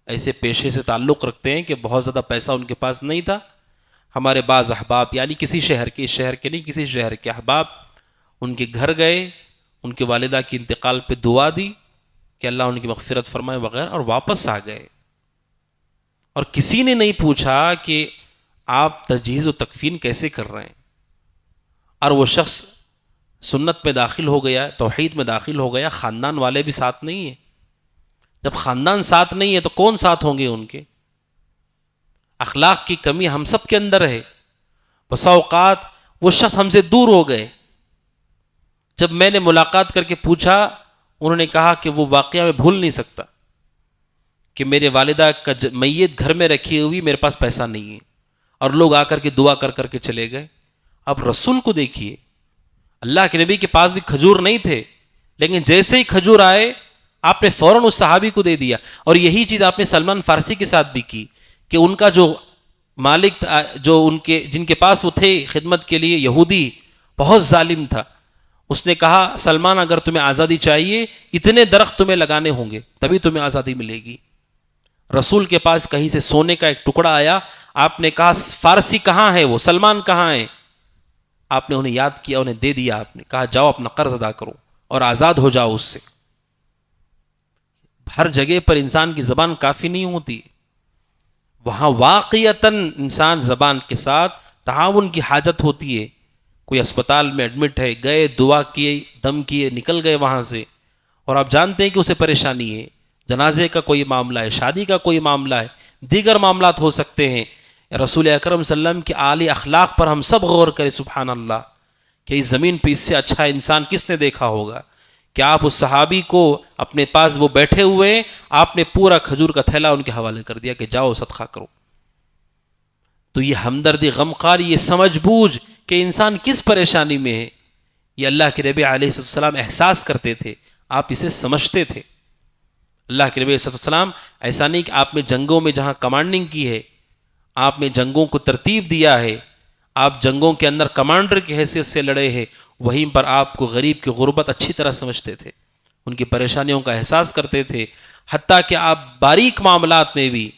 Speaker 2: ایسے پیشے سے تعلق رکھتے ہیں کہ بہت زیادہ پیسہ ان کے پاس نہیں تھا. ہمارے بعض احباب، یعنی کسی شہر کے، اس شہر کے نہیں، کسی شہر کے احباب ان کے گھر گئے، ان کے والدہ کی انتقال پہ دعا دی کہ اللہ ان کی مغفرت فرمائے وغیرہ، اور واپس آ گئے. اور کسی نے نہیں پوچھا کہ آپ تجہیز و تکفین کیسے کر رہے ہیں. اور وہ شخص سنت میں داخل ہو گیا، توحید میں داخل ہو گیا، خاندان والے بھی ساتھ نہیں ہیں. جب خاندان ساتھ نہیں ہے تو کون ساتھ ہوں گے ان کے؟ اخلاق کی کمی ہم سب کے اندر ہے. بسا اوقات وہ شخص ہم سے دور ہو گئے. جب میں نے ملاقات کر کے پوچھا، انہوں نے کہا کہ وہ واقعہ میں بھول نہیں سکتا کہ میرے والدہ کا میت گھر میں رکھی ہوئی، میرے پاس پیسہ نہیں ہے، اور لوگ آ کر کے دعا کر کر کے چلے گئے. اب رسول کو دیکھیے، اللہ کے نبی کے پاس بھی کھجور نہیں تھے، لیکن جیسے ہی کھجور آئے آپ نے فوراً اس صحابی کو دے دیا. اور یہی چیز آپ نے سلمان فارسی کے ساتھ بھی کی کہ ان کا جو مالک جو ان کے جن کے پاس وہ تھے خدمت کے لیے، یہودی بہت ظالم تھا. اس نے کہا سلمان اگر تمہیں آزادی چاہیے اتنے درخت تمہیں لگانے ہوں گے تبھی تمہیں آزادی ملے گی. رسول کے پاس کہیں سے سونے کا ایک ٹکڑا آیا، آپ نے کہا فارسی کہاں ہے، وہ سلمان کہاں ہے؟ آپ نے انہیں یاد کیا، انہیں دے دیا. آپ نے کہا جاؤ اپنا قرض ادا کرو اور آزاد ہو جاؤ اس سے. ہر جگہ پر انسان کی زبان کافی نہیں ہوتی، وہاں واقعتاً انسان زبان کے ساتھ تعاون کی حاجت ہوتی ہے. کوئی اسپتال میں ایڈمٹ ہے، گئے دعا کیے، دم کیے، نکل گئے وہاں سے، اور آپ جانتے ہیں کہ اسے پریشانی ہے، جنازے کا کوئی معاملہ ہے، شادی کا کوئی معاملہ ہے، دیگر معاملات ہو سکتے ہیں. رسول اکرم صلی اللہ علیہ وسلم کے اعلی اخلاق پر ہم سب غور کریں. سبحان اللہ، کہ اس زمین پہ اس سے اچھا انسان کس نے دیکھا ہوگا کہ آپ اس صحابی کو اپنے پاس وہ بیٹھے ہوئے، آپ نے پورا کھجور کا تھیلا ان کے حوالے کر دیا کہ جاؤ صدقہ کرو. تو یہ ہمدردی، غمخواری، یہ سمجھ بوجھ کہ انسان کس پریشانی میں ہے، یہ اللہ کے نبی علیہ السلام احساس کرتے تھے، آپ اسے سمجھتے تھے. اللہ کے نبی علیہ السلام ایسا نہیں کہ آپ نے جنگوں میں جہاں کمانڈنگ کی ہے، آپ نے جنگوں کو ترتیب دیا ہے، آپ جنگوں کے اندر کمانڈر کی حیثیت سے لڑے ہیں، وہیں پر آپ کو غریب کی غربت اچھی طرح سمجھتے تھے، ان کی پریشانیوں کا احساس کرتے تھے. حتیٰ کہ آپ باریک معاملات میں بھی،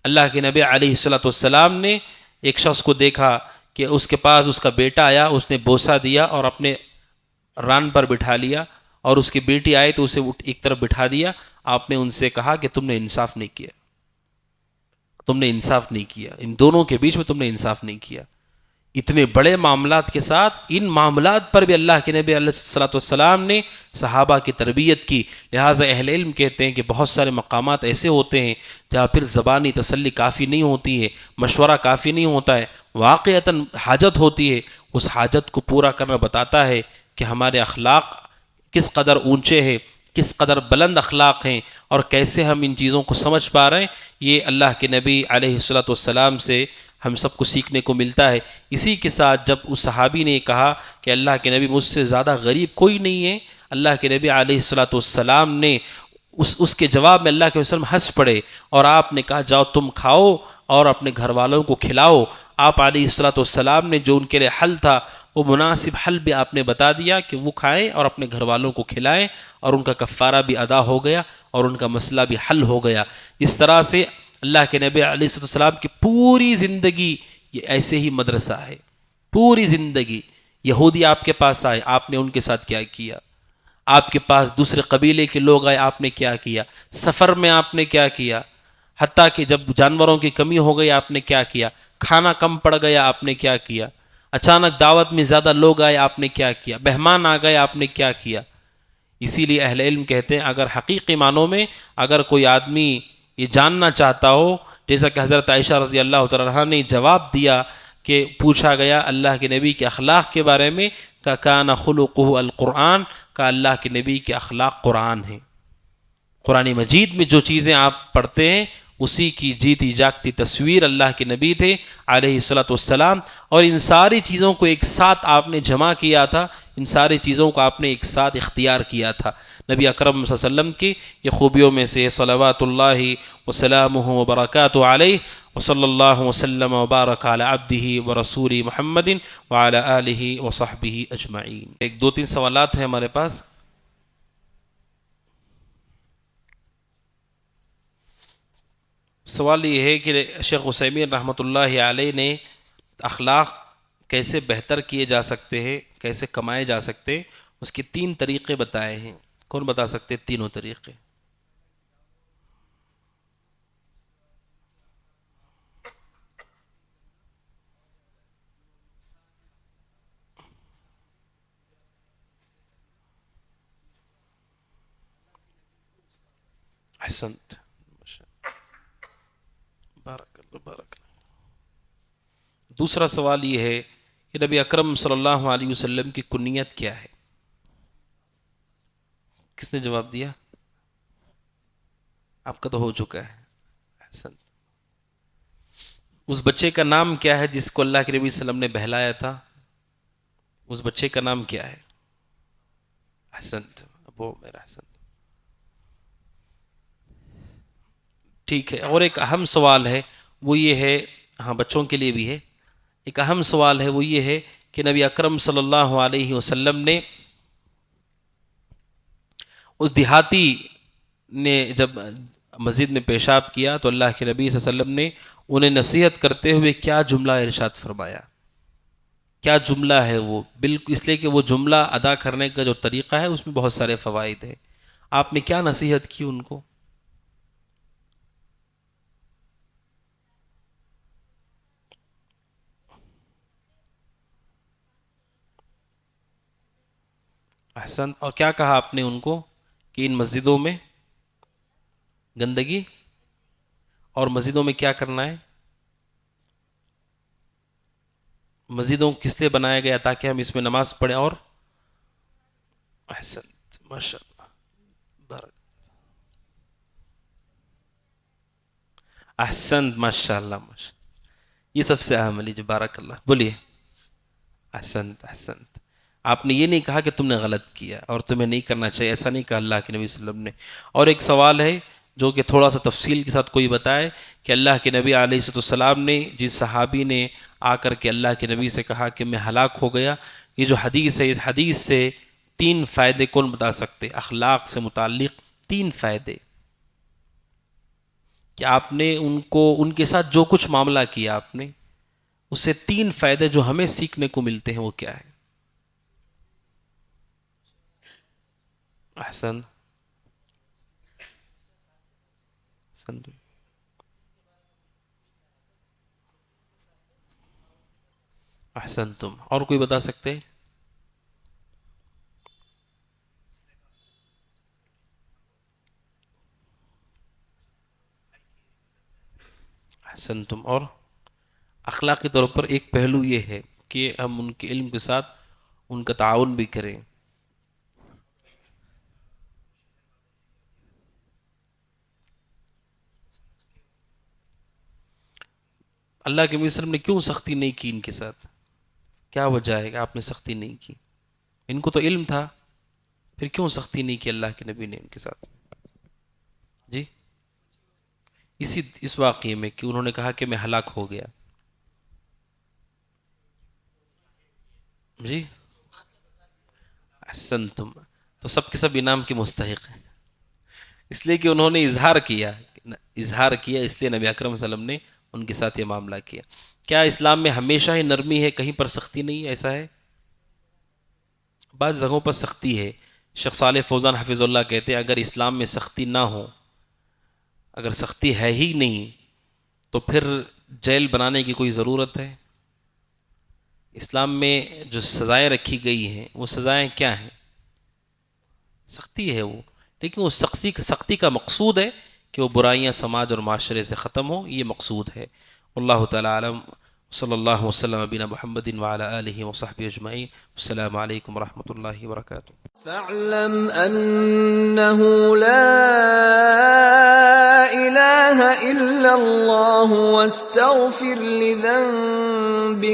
Speaker 2: اللہ کے نبی علیہ السلام نے ایک شخص کو دیکھا کہ اس کے پاس اس کا بیٹا آیا، اس نے بوسہ دیا اور اپنے ران پر بٹھا لیا، اور اس کی بیٹی آئی تو اسے ایک طرف بٹھا دیا. آپ نے ان سے کہا کہ تم نے انصاف نہیں کیا، تم نے انصاف نہیں کیا، ان دونوں کے بیچ میں تم نے انصاف نہیں کیا. اتنے بڑے معاملات کے ساتھ ان معاملات پر بھی اللہ کے نبی علیہ السلام نے صحابہ کی تربیت کی. لہٰذا اہل علم کہتے ہیں کہ بہت سارے مقامات ایسے ہوتے ہیں جہاں پھر زبانی تسلی کافی نہیں ہوتی ہے، مشورہ کافی نہیں ہوتا ہے، واقعتاً حاجت ہوتی ہے. اس حاجت کو پورا کرنا بتاتا ہے کہ ہمارے اخلاق کس قدر اونچے ہیں، کس قدر بلند اخلاق ہیں، اور کیسے ہم ان چیزوں کو سمجھ پا رہے ہیں. یہ اللہ کے نبی علیہ السلام سے ہم سب کو سیکھنے کو ملتا ہے. اسی کے ساتھ جب اس صحابی نے کہا کہ اللہ کے نبی مجھ سے زیادہ غریب کوئی نہیں ہے، اللہ کے نبی علیہ السلام نے اس کے جواب میں اللہ کے وسلم ہنس پڑے، اور آپ نے کہا جاؤ تم کھاؤ اور اپنے گھر والوں کو کھلاؤ. آپ علیہ السلام نے جو ان کے لیے حل تھا وہ مناسب حل بھی آپ نے بتا دیا کہ وہ کھائیں اور اپنے گھر والوں کو کھلائیں، اور ان کا کفارہ بھی ادا ہو گیا اور ان کا مسئلہ بھی حل ہو گیا. اس طرح سے اللہ کے نبی علیہ السلام کی پوری زندگی یہ ایسے ہی مدرسہ ہے. پوری زندگی یہودی آپ کے پاس آئے، آپ نے ان کے ساتھ کیا کیا، آپ کے پاس دوسرے قبیلے کے لوگ آئے، آپ نے کیا کیا، سفر میں آپ نے کیا کیا، حتیٰ کہ جب جانوروں کی کمی ہو گئی آپ نے کیا کیا، کھانا کم پڑ گیا آپ نے کیا کیا، اچانک دعوت میں زیادہ لوگ آئے آپ نے کیا کیا، مہمان آ گئے آپ نے کیا کیا. اسی لیے اہل علم کہتے ہیں اگر حقیقی معنوں میں اگر کوئی آدمی یہ جاننا چاہتا ہو، جیسا کہ حضرت عائشہ رضی اللہ تعالیٰ عنہا نے جواب دیا کہ پوچھا گیا اللہ کے نبی کے اخلاق کے بارے میں، کہ کان خلقہ القرآن، کہ اللہ کے نبی کے اخلاق قرآن ہیں. قرآن مجید میں جو چیزیں آپ پڑھتے ہیں اسی کی جیتی جاگتی تصویر اللہ کے نبی تھے علیہ السلام. اور ان ساری چیزوں کو ایک ساتھ آپ نے جمع کیا تھا، ان ساری چیزوں کو آپ نے ایک ساتھ اختیار کیا تھا. نبی اکرم صلی اللہ علیہ وسلم کی یہ خوبیوں میں سے صلوات اللہ وسلامہ وبرکاتہ علیہ، وصلی اللہ وسلم وبارک علی عبدہ ورسولہ محمد وعلی آلہ وصحبہ اجمعین. ایک دو تین سوالات ہیں ہمارے پاس. سوال یہ ہے کہ شیخ عثیمین رحمۃ اللہ علیہ نے اخلاق کیسے بہتر کیے جا سکتے ہیں، کیسے کمائے جا سکتے ہیں، اس کے 3 طریقے بتائے ہیں. کون بتا سکتے تینوں طریقے؟ احسنت، بارک اللہ بارک اللہ. دوسرا سوال یہ ہے کہ نبی اکرم صلی اللہ علیہ وسلم کی کنیت کیا ہے؟ کس نے جواب دیا؟ آپ کا تو ہو چکا ہے. احسنت. اس بچے کا نام کیا ہے جس کو اللہ کے نبی صلی اللہ علیہ وسلم نے بہلایا تھا؟ اس بچے کا نام کیا ہے؟ احسنت، ابو عمیر، احسنت. ٹھیک ہے. اور ایک اہم سوال ہے وہ یہ ہے، ہاں بچوں کے لیے بھی ہے، ایک اہم سوال ہے وہ یہ ہے کہ نبی اکرم صلی اللہ علیہ وسلم نے اس دیہاتی نے جب مسجد میں پیشاب کیا تو اللہ کے نبی صلی اللہ علیہ وسلم نے انہیں نصیحت کرتے ہوئے کیا جملہ ارشاد فرمایا؟ کیا جملہ ہے وہ؟ بالکل اس لیے کہ وہ جملہ ادا کرنے کا جو طریقہ ہے اس میں بہت سارے فوائد ہیں. آپ نے کیا نصیحت کی ان کو؟ احسن. اور کیا کہا آپ نے ان کو کہ ان مسجدوں میں گندگی، اور مسجدوں میں کیا کرنا ہے؟ مسجدوں کس لیے بنایا گیا؟ تاکہ ہم اس میں نماز پڑھیں. اور احسن، ماشاء اللہ، بارک، احسن، ماشاء اللہ، ماشاء اللہ. یہ سب سے اہم علی جی، بارک اللہ. بولیے. احسنت، احسنت. آپ نے یہ نہیں کہا کہ تم نے غلط کیا اور تمہیں نہیں کرنا چاہیے، ایسا نہیں کہا اللہ کے نبی صلی اللہ علیہ وسلم نے. اور ایک سوال ہے جو کہ تھوڑا سا تفصیل کے ساتھ کوئی بتائے کہ اللہ کے نبی علیہ السلام نے جس صحابی نے آ کر کے اللہ کے نبی سے کہا کہ میں ہلاک ہو گیا، یہ جو حدیث ہے اس حدیث سے 3 فائدے کون بتا سکتے؟ اخلاق سے متعلق 3 فائدے کہ آپ نے ان کو، ان کے ساتھ جو کچھ معاملہ کیا آپ نے، اس سے 3 فائدے جو ہمیں سیکھنے کو ملتے ہیں وہ کیا ہے؟ احسن، احسن، احسن. تم اور کوئی بتا سکتے ہیں؟ احسن. تم اور اخلاقی طور پر ایک پہلو یہ ہے کہ ہم ان کے علم کے ساتھ ان کا تعاون بھی کریں. اللہ کے نبی صلی اللہ علیہ وسلم نے کیوں سختی نہیں کی ان کے ساتھ؟ کیا وجہ ہے کہ آپ نے سختی نہیں کی؟ ان کو تو علم تھا، پھر کیوں سختی نہیں کی اللہ کے نبی نے ان کے ساتھ؟ جی اس واقعے میں کہ انہوں نے کہا کہ میں ہلاک ہو گیا. جی احسن. تم تو سب کے سب انعام کے مستحق ہیں، اس لیے کہ انہوں نے اظہار کیا اس لیے نبی اکرم صلی اللہ علیہ وسلم نے ان کے ساتھ یہ معاملہ کیا. کیا اسلام میں ہمیشہ ہی نرمی ہے، کہیں پر سختی نہیں ہے؟ ایسا ہے، بعض جگہوں پر سختی ہے. شیخ صالح فوزان حفظ اللہ کہتے ہیں اگر اسلام میں سختی نہ ہو، اگر سختی ہے ہی نہیں تو پھر جیل بنانے کی کوئی ضرورت ہے؟ اسلام میں جو سزائیں رکھی گئی ہیں وہ سزائیں کیا ہیں؟ سختی ہے وہ، لیکن وہ سختی کا مقصود ہے کہ وہ برائیاں سماج اور معاشرے سے ختم ہوں، یہ مقصود ہے. اللہ تعالی عالم. صلی اللہ وسلم نبینا محمد وعلی آلہ وصحبہ اجمعین. السلام علیکم ورحمۃ اللہ وبرکاتہ.
Speaker 3: فاعلم أنه لا إله إلا الله واستغفر لذنبك